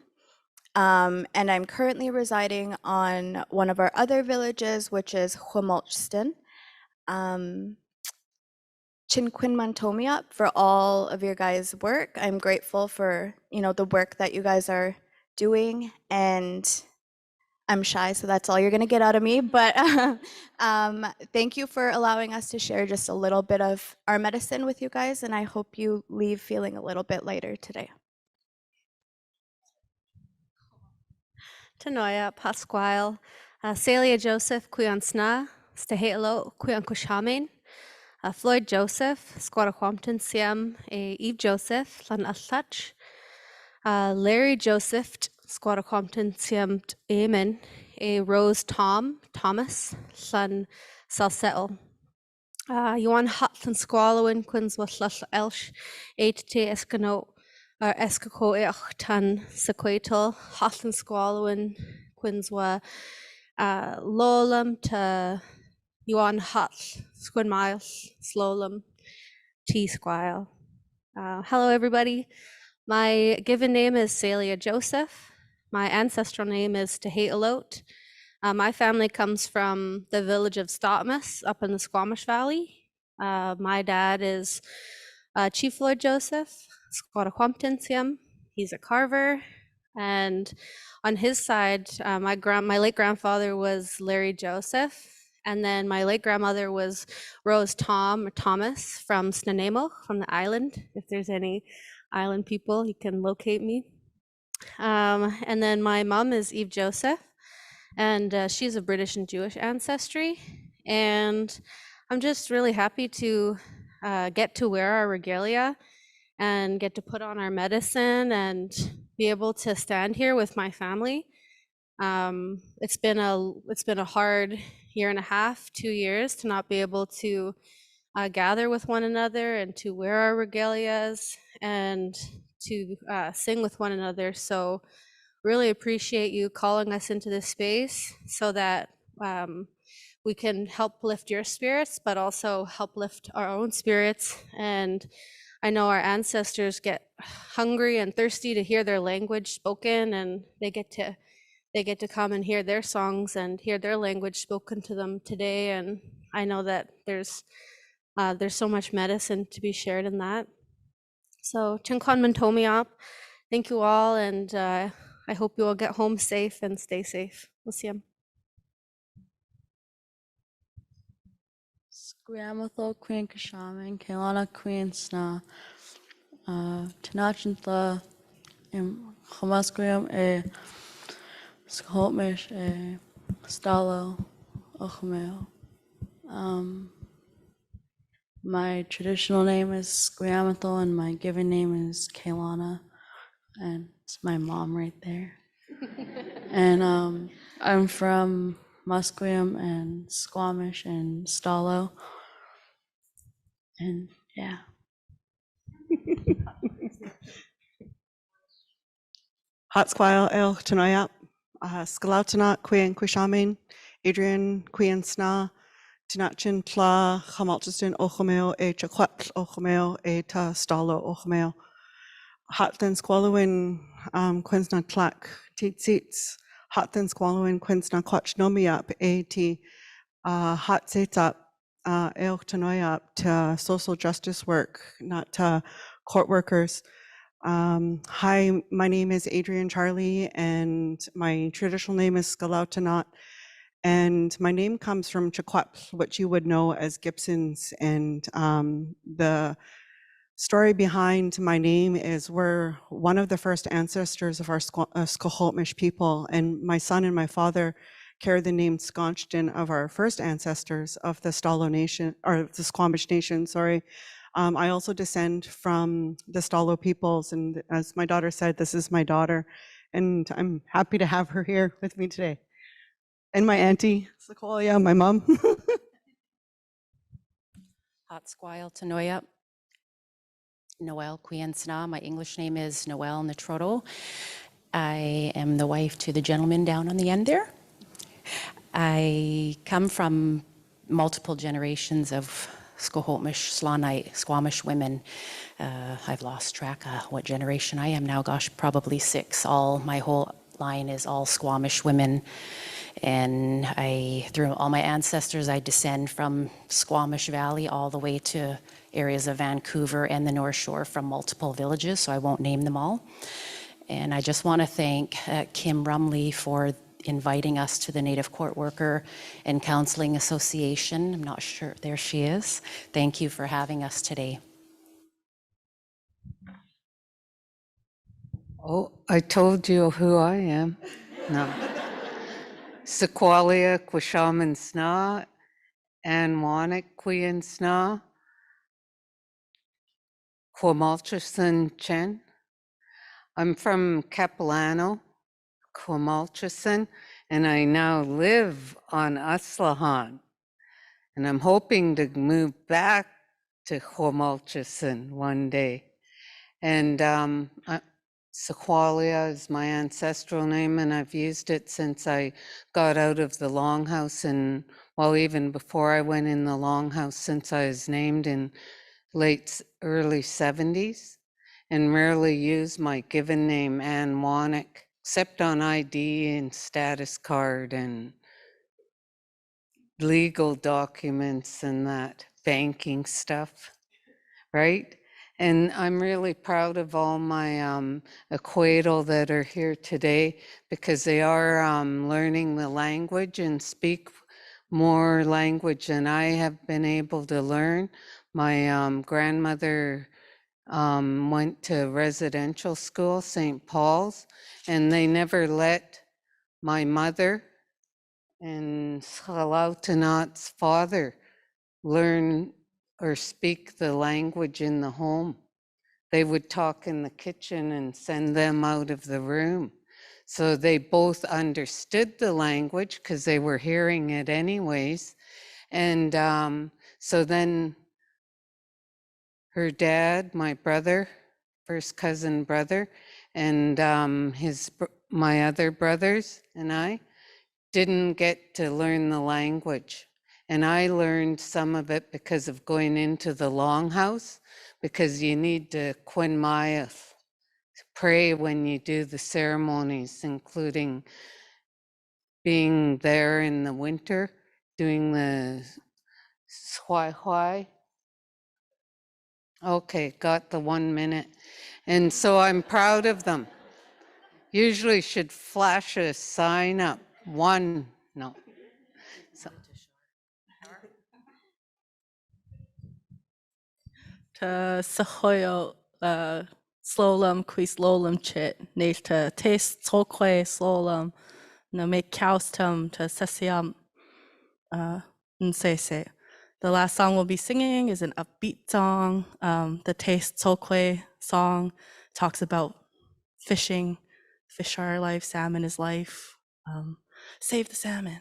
And I'm currently residing on one of our other villages, which is Humalston. Chinquin Mantomiap for all of your guys' work. I'm grateful for, the work that you guys are doing, and I'm shy, so that's all you're gonna get out of me, but thank you for allowing us to share just a little bit of our medicine with you guys, and I hope you leave feeling a little bit lighter today. Tanoia, Pasquale, Celia Joseph, Quiansna, Stehelo, Quianquishamin, Floyd Joseph, Squattaquampton, Siam, Eve Joseph, Lan Aslach, Larry Joseph, Squattaquampton, Siam, Amen, Rose Thomas, Lan Salsettle. Yuan Hutlan Squallowin, Quins was Lush Elsh, 8 T Escano. Ar escaco each tan sequatal, hotlan squallowin, quinswa lolam to yuan hot, squin miles, slowlam, T squile. Hello, everybody. My given name is Celia Joseph. My ancestral name is Tehetalot. My family comes from the village of Stotmas up in the Squamish Valley. My dad is Chief Lloyd Joseph. Squattaquampton. He's a carver, and on his side, my late grandfather was Larry Joseph, and then my late grandmother was Rose Thomas from Snuneymuxw, from the island. If there's any island people, you can locate me. And then my mom is Eve Joseph, and she's of British and Jewish ancestry, and I'm just really happy to get to wear our regalia and get to put on our medicine and be able to stand here with my family. It's been a hard year and a half, 2 years, to not be able to gather with one another and to wear our regalias and to sing with one another. So really appreciate you calling us into this space so that we can help lift your spirits, but also help lift our own spirits. And I know our ancestors get hungry and thirsty to hear their language spoken, and they get to come and hear their songs and hear their language spoken to them today. And I know that there's so much medicine to be shared in that. So Chinkwan Mentomiop, thank you all, and I hope you all get home safe and stay safe. We'll see you. Squamathol Queen Kashaman, Kailana Queen Sna, Tanachantla, Hamasquam, Skolmish, Stalo, Ochmeo. My traditional name is Squamathol, and my given name is Kailana, and it's my mom right there. And I'm from Musqueam and Squamish and Stalo. And yeah. Hotsquile El Tanoyap, Skalautanat Queen Quishamin, Adrian Queen Sna, Tinachin Tla, Hamaltiston Ochomeo, A Chaquat Ochomeo, A Ta Stalo Ochomeo, Hotden Squallowin, Quinsna Tlak, Titsits, Hotden Squallowin, Quinsna Quach Nomiap, A T, Hot Setap, El Tanoyap, to social justice work, not to court workers. Hi, my name is Adrian Charlie, and my traditional name is Skalautanat, and my name comes from Chaquatl, which you would know as Gibsons, and the story behind my name is we're one of the first ancestors of our Squamish people, and my son and my father carry the name Squamish of our first ancestors of the Stalo Nation, or the Squamish Nation, sorry. I also descend from the Stalo peoples, and as my daughter said, this is my daughter, and I'm happy to have her here with me today. And my auntie, Sequoia, my mom. Hatsquile Tanoyap, Noel Quiensna. My English name is Noel Natroto. I am the wife to the gentleman down on the end there. I come from multiple generations of Squamish, Slanite, Squamish women. I've lost track of what generation I am now. Gosh, probably 6. My whole line is all Squamish women. And through all my ancestors, I descend from Squamish Valley all the way to areas of Vancouver and the North Shore from multiple villages, so I won't name them all. And I just want to thank Kim Rumley for inviting us to the Native Court Worker and Counseling Association. I'm not sure, there she is. Thank you for having us today. Oh, I told you who I am. No. Sequalia Quishaman Sna, Anwanik Quian Sna, Quamalchison Chen. I'm from Capilano, Quamalchison, and I now live on Aslahan. And I'm hoping to move back to Quamalchison one day. And Sequalia is my ancestral name, and I've used it since I got out of the longhouse, and well, even before I went in the longhouse, since I was named in early 70s, and rarely use my given name, Ann Wanick, except on ID and status card and legal documents and that banking stuff, right? And I'm really proud of all my Equatorial that are here today, because they are learning the language and speak more language than I have been able to learn. My grandmother went to residential school, St. Paul's, and they never let my mother and Schalautanat's father learn or speak the language in the home. They would talk in the kitchen and send them out of the room. So they both understood the language because they were hearing it anyways. And so then her dad, my brother, first cousin brother, and my other brothers and I didn't get to learn the language. And I learned some of it because of going into the longhouse, because you need to Quinmayeth, pray when you do the ceremonies, including being there in the winter, doing the Swai. Okay, got the 1 minute. And so I'm proud of them. Usually should flash a sign up. No. So. Ta sahoyo slowlam qui slowlam chit ne ta taste tolque slowlam na make kaustum ta sesiam nsese. The last song we'll be singing is an upbeat song. The Taste Tolque song talks about fishing. Fish are our life, salmon is life. Save the salmon.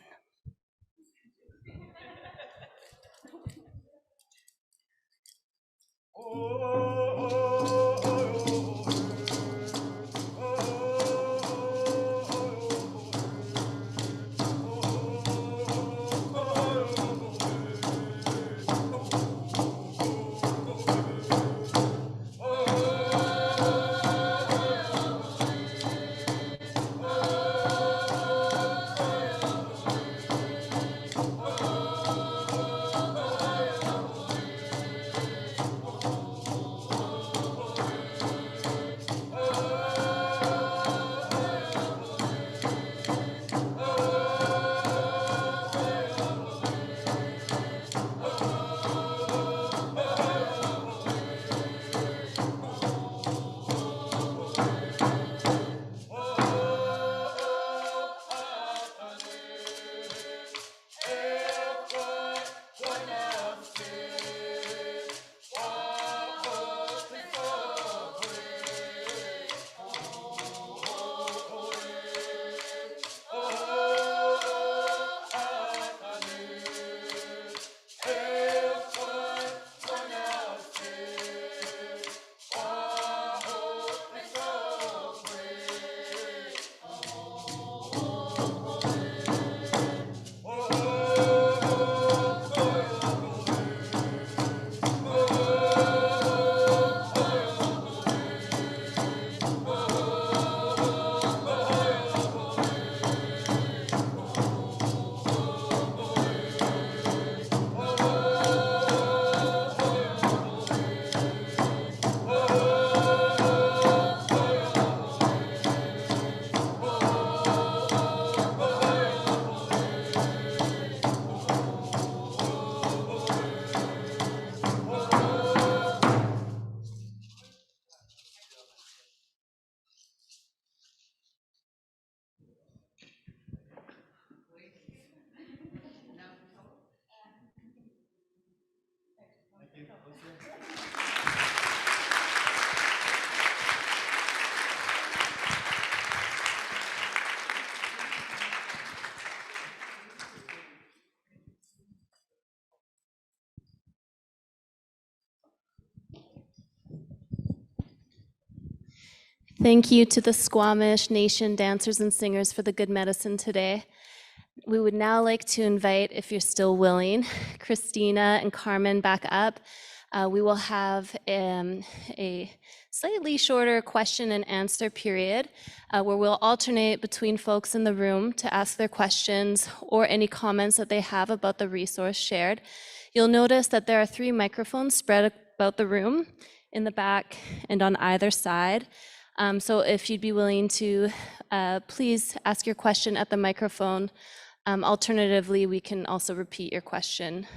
Thank you to the Squamish Nation dancers and singers for the good medicine today. We would now like to invite, if you're still willing, Christina and Carmen back up. We will have a slightly shorter question and answer period where we'll alternate between folks in the room to ask their questions or any comments that they have about the resource shared. You'll notice that there are 3 microphones spread about the room, in the back and on either side. So if you'd be willing to please ask your question at the microphone. Alternatively, we can also repeat your question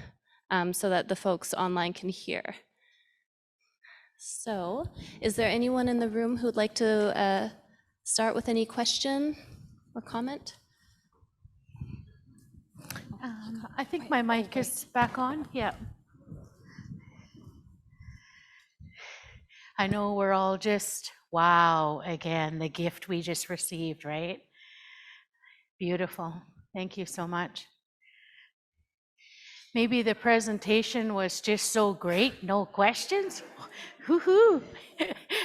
so that the folks online can hear. So is there anyone in the room who'd like to start with any question or comment? I think my mic is back on. Yeah. I know we're all just, wow, again, the gift we just received, right? Beautiful. Thank you so much. Maybe the presentation was just so great, no questions? Woohoo!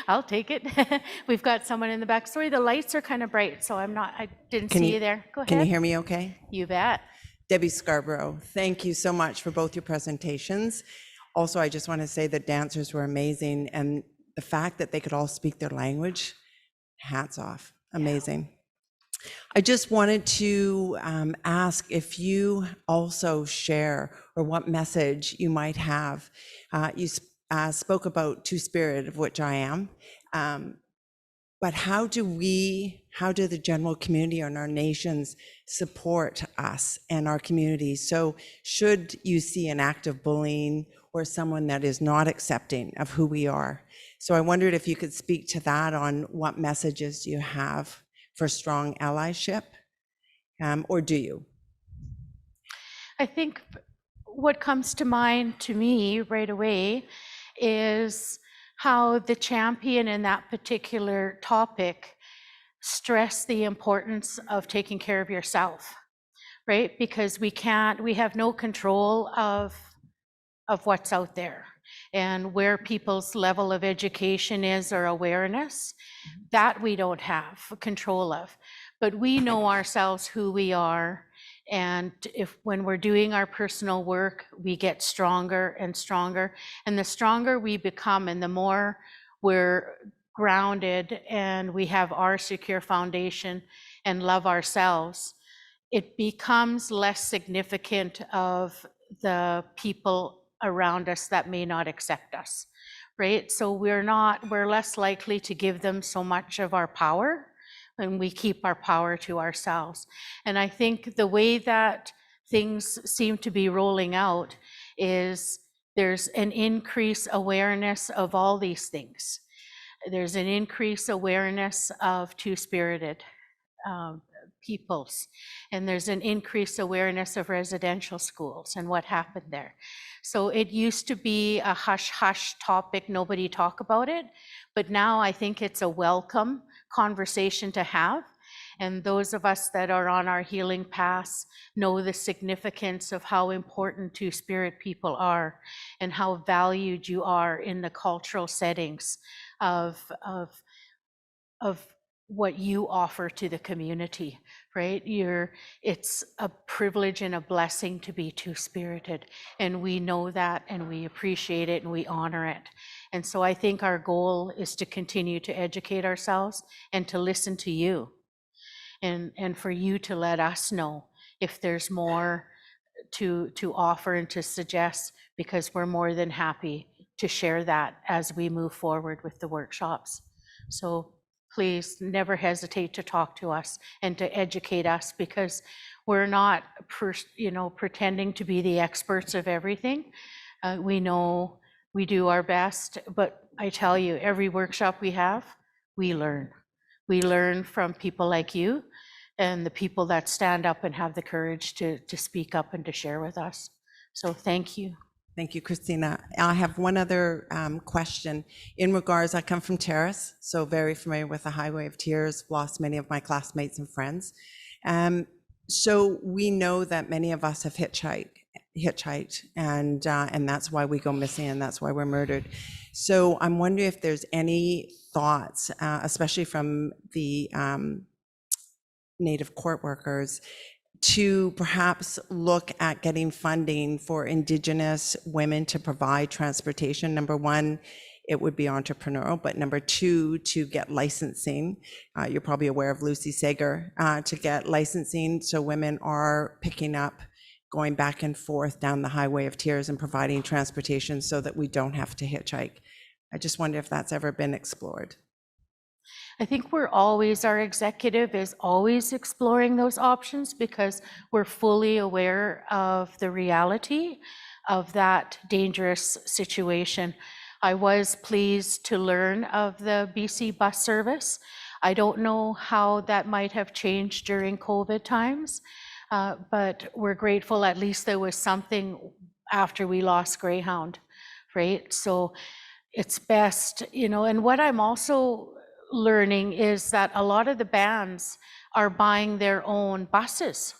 I'll take it. We've got someone in the back. Sorry, the lights are kind of bright, so I didn't see you there. Go ahead. Can you hear me okay? You bet. Debbie Scarborough, thank you so much for both your presentations. Also, I just want to say the dancers were amazing, and the fact that they could all speak their language, hats off, amazing. I just wanted to ask if you also share or what message you might have. You spoke about two-spirit, of which I am, but how do the general community and our nations support us and our communities? So should you see an act of bullying or someone that is not accepting of who we are? So I wondered if you could speak to that, on what messages you have for strong allyship, or do you? I think what comes to mind to me right away is how the champion in that particular topic stressed the importance of taking care of yourself, right? Because we have no control of what's out there and where people's level of education is or awareness. That we don't have control of, but we know ourselves, who we are. And when we're doing our personal work, we get stronger and stronger. And the stronger we become and the more we're grounded and we have our secure foundation and love ourselves, it becomes less significant of the people around us that may not accept us, right? So we're less likely to give them so much of our power, and we keep our power to ourselves. And I think the way that things seem to be rolling out is there's an increased awareness of all these things. There's an increased awareness of two-spirited peoples, and there's an increased awareness of residential schools and what happened there. So it used to be a hush-hush topic, nobody talk about it, but now I think it's a welcome conversation to have. And those of us that are on our healing paths know the significance of how important two-spirit people are and how valued you are in the cultural settings of what you offer to the community, right? It's a privilege and a blessing to be two-spirited, and we know that, and we appreciate it, and we honor it. And so I think our goal is to continue to educate ourselves and to listen to you, and for you to let us know if there's more to offer and to suggest, because we're more than happy to share that as we move forward with the workshops. So please never hesitate to talk to us and to educate us, because we're not pretending to be the experts of everything. We know we do our best, but I tell you, every workshop we have, we learn. We learn from people like you and the people that stand up and have the courage to speak up and to share with us. So thank you. Thank you, Christina. I have one other question in regards, I come from Terrace, so very familiar with the Highway of Tears, lost many of my classmates and friends. So we know that many of us have hitchhiked, and that's why we go missing, and that's why we're murdered. So I'm wondering if there's any thoughts, especially from the Native court workers, to perhaps look at getting funding for Indigenous women to provide transportation. Number one, it would be entrepreneurial, but number two, to get licensing. You're probably aware of Lucy Sager, to get licensing so women are picking up, going back and forth down the Highway of Tears and providing transportation so that we don't have to hitchhike. I just wonder if that's ever been explored. I think our executive is always exploring those options because we're fully aware of the reality of that dangerous situation. I was pleased to learn of the BC bus service. I don't know how that might have changed during COVID times, but we're grateful at least there was something after we lost Greyhound, right? So it's best, and what I'm also learning is that a lot of the bands are buying their own buses.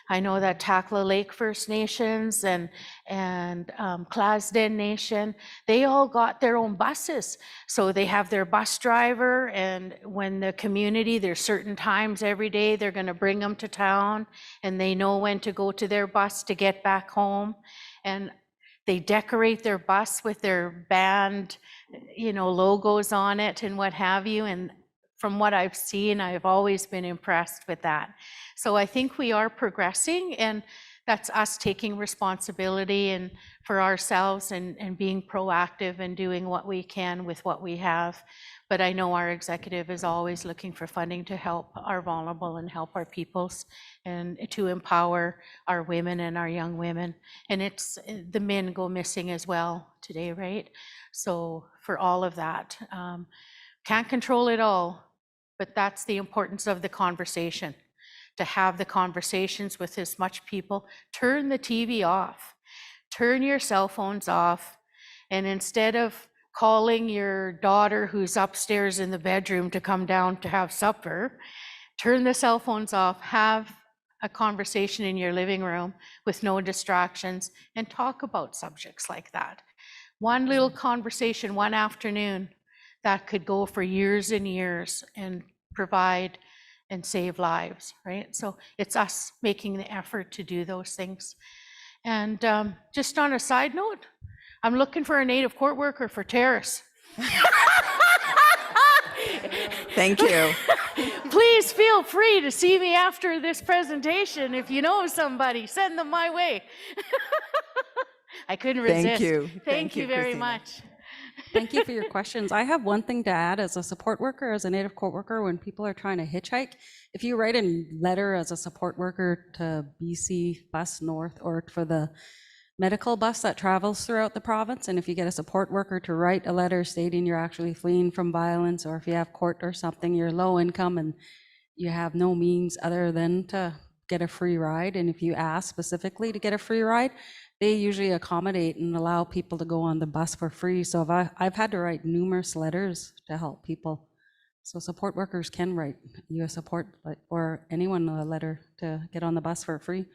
I know that Takla Lake First Nations and Clasden Nation, they all got their own buses. So they have their bus driver, and when the community, there's certain times every day they're going to bring them to town, and they know when to go to their bus to get back home. And they decorate their bus with their band, logos on it and what have you. And from what I've seen, I've always been impressed with that. So I think we are progressing, and that's us taking responsibility and for ourselves and being proactive and doing what we can with what we have. But I know our executive is always looking for funding to help our vulnerable and help our peoples and to empower our women and our young women. And it's the men go missing as well today, right? So for all of that, can't control it all, but that's the importance of the conversation, to have the conversations with as much people. Turn the TV off, turn your cell phones off, and instead of calling your daughter who's upstairs in the bedroom to come down to have supper, turn the cell phones off, have a conversation in your living room with no distractions, and talk about subjects like that. One little conversation one afternoon that could go for years and years and provide and save lives, right? So it's us making the effort to do those things. And just on a side note, I'm looking for a Native court worker for Terrace. Thank you. Please feel free to see me after this presentation. If you know somebody, send them my way. I couldn't resist. Thank you. Thank you very Christina. much. Thank you for your questions. I have one thing to add as a support worker, as a Native court worker, when people are trying to hitchhike. If you write a letter as a support worker to BC Bus North or for the medical bus that travels throughout the province, and if you get a support worker to write a letter stating you're actually fleeing from violence, or if you have court or something, you're low income and you have no means other than to get a free ride, and if you ask specifically to get a free ride, they usually accommodate and allow people to go on the bus for free. So I've had to write numerous letters to help people. So support workers can write you a support or anyone a letter to get on the bus for free.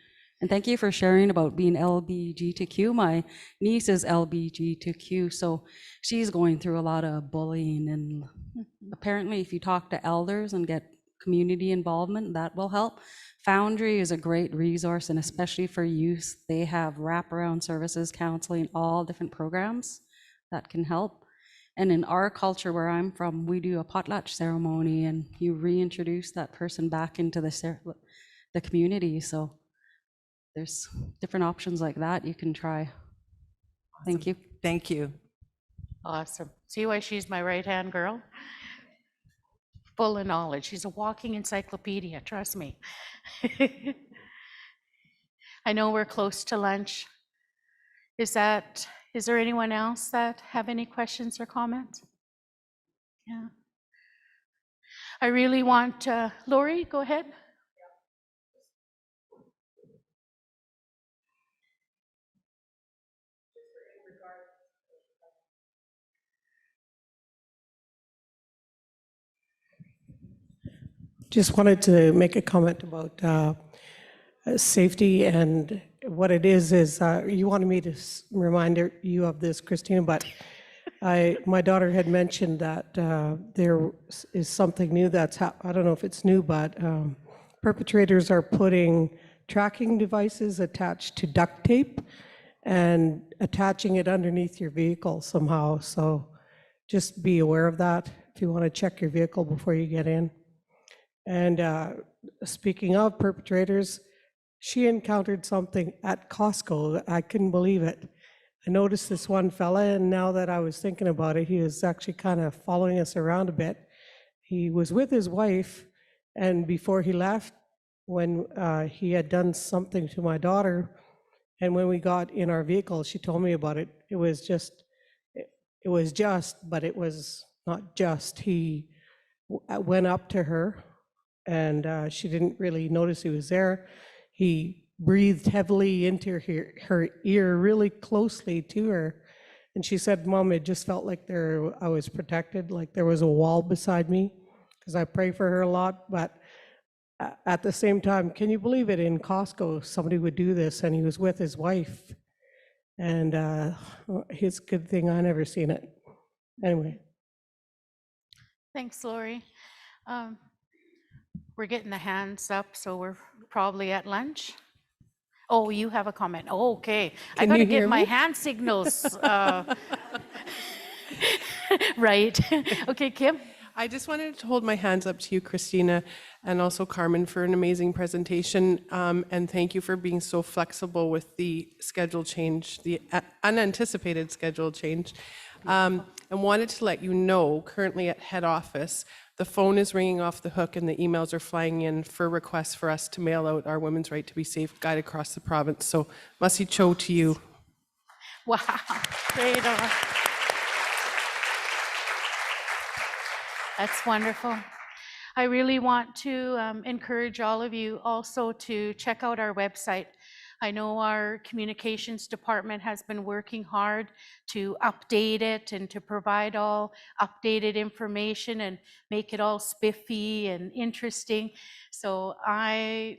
And thank you for sharing about being LBGTQ. My niece is LBGTQ, so she's going through a lot of bullying. And apparently if you talk to elders and get community involvement, that will help. Foundry is a great resource, and especially for youth, they have wraparound services, counseling, all different programs that can help. And in our culture where I'm from, we do a potlatch ceremony, and you reintroduce that person back into the community. So there's different options like that you can try. Awesome. Thank you. Thank you. Awesome. See why she's my right-hand girl? Full of knowledge. She's a walking encyclopedia, trust me. I know we're close to lunch. Is there anyone else that have any questions or comments? Yeah. I really want, Lori, go ahead. Just wanted to make a comment about safety, and what it is you wanted me to remind you of this, Christina, but my daughter had mentioned that there is something new that's I don't know if it's new, but perpetrators are putting tracking devices attached to duct tape and attaching it underneath your vehicle somehow. So just be aware of that if you want to check your vehicle before you get in. And speaking of perpetrators, she encountered something at Costco. I couldn't believe it. I noticed this one fella, and now that I was thinking about it, he was actually kind of following us around a bit. He was with his wife, and before he left, when he had done something to my daughter, and when we got in our vehicle, she told me about it. It was just, but it was not just. He went up to her, and she didn't really notice he was there. He breathed heavily into her ear, really closely to her. And she said, "Mom, it just felt like I was protected, like there was a wall beside me," because I pray for her a lot. But at the same time, can you believe it? In Costco, somebody would do this, and he was with his wife. And it's a good thing I never seen it. Anyway. Thanks, Lori. We're getting the hands up, so we're probably at lunch. Oh, you have a comment. Oh, okay. I got to get my hand signals right. Okay, Kim? I just wanted to hold my hands up to you, Christina, and also Carmen, for an amazing presentation. And thank you for being so flexible with the schedule change, the unanticipated schedule change. And wanted to let you know, currently at head office, the phone is ringing off the hook and the emails are flying in for requests for us to mail out our Women's Right to Be Safe guide across the province. So, Masi Cho to you. Wow, great on. That's wonderful. I really want to encourage all of you also to check out our website. I know our communications department has been working hard to update it and to provide all updated information and make it all spiffy and interesting. So I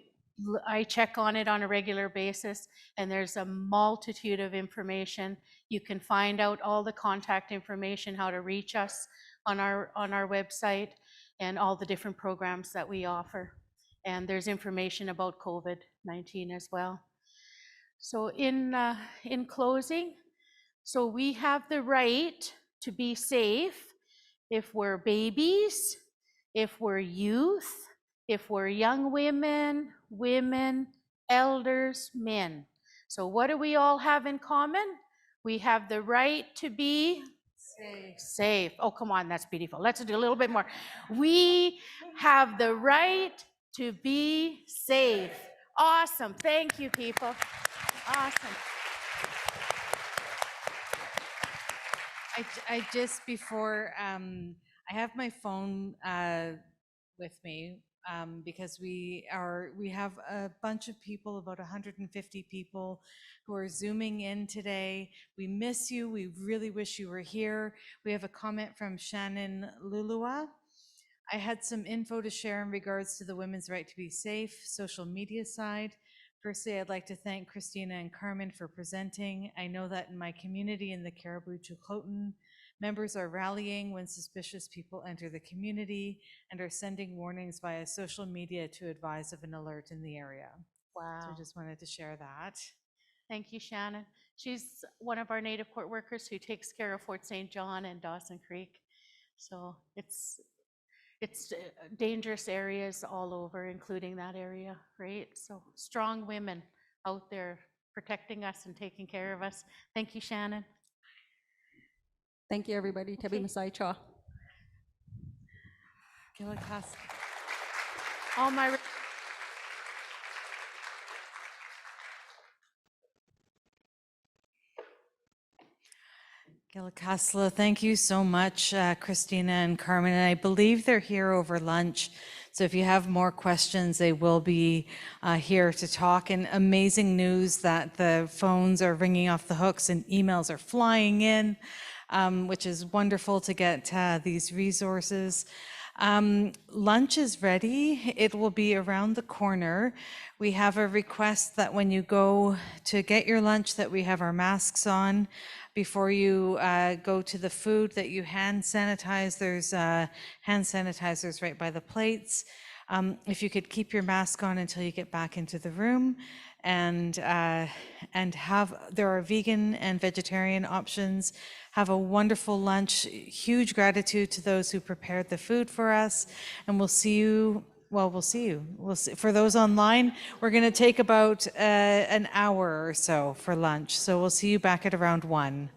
check on it on a regular basis, and there's a multitude of information. You can find out all the contact information, how to reach us on our website, and all the different programs that we offer. And there's information about COVID-19 as well. So in closing, so we have the right to be safe if we're babies, if we're youth, if we're young women, elders, men. So what do we all have in common? We have the right to be safe. Oh, come on, that's beautiful. Let's do a little bit more. We have the right to be safe. Awesome. Thank you, people. Awesome. I just before I have my phone with me because we have a bunch of people, about 150 people who are Zooming in today. We miss you. We really wish you were here. We have a comment from Shannon Lulua. I had some info to share in regards to the Women's Right to Be Safe social media side. Firstly, I'd like to thank Christina and Carmen for presenting. I know that in my community in the Cariboo-Chilcotin, members are rallying when suspicious people enter the community and are sending warnings via social media to advise of an alert in the area. Wow. So I just wanted to share that. Thank you, Shannon. She's one of our Native Court workers who takes care of Fort St. John and Dawson Creek. So it's dangerous areas all over, including that area, right? So strong women out there protecting us and taking care of us. Thank you, Shannon. Thank you, everybody. Tebi Masai Cha. All my Gilakasla, thank you so much, Christina and Carmen. And I believe they're here over lunch. So if you have more questions, they will be here to talk. And amazing news that the phones are ringing off the hooks and emails are flying in, which is wonderful to get these resources. Lunch is ready. It will be around the corner. We have a request that when you go to get your lunch, that we have our masks on. Before you go to the food, that you hand sanitize. There's hand sanitizers right by the plates. If you could keep your mask on until you get back into the room, and there are vegan and vegetarian options. Have a wonderful lunch. Huge gratitude to those who prepared the food for us, and we'll see you. Well, we'll see you. We'll see. For those online, we're going to take about an hour or so for lunch. So we'll see you back at around 1.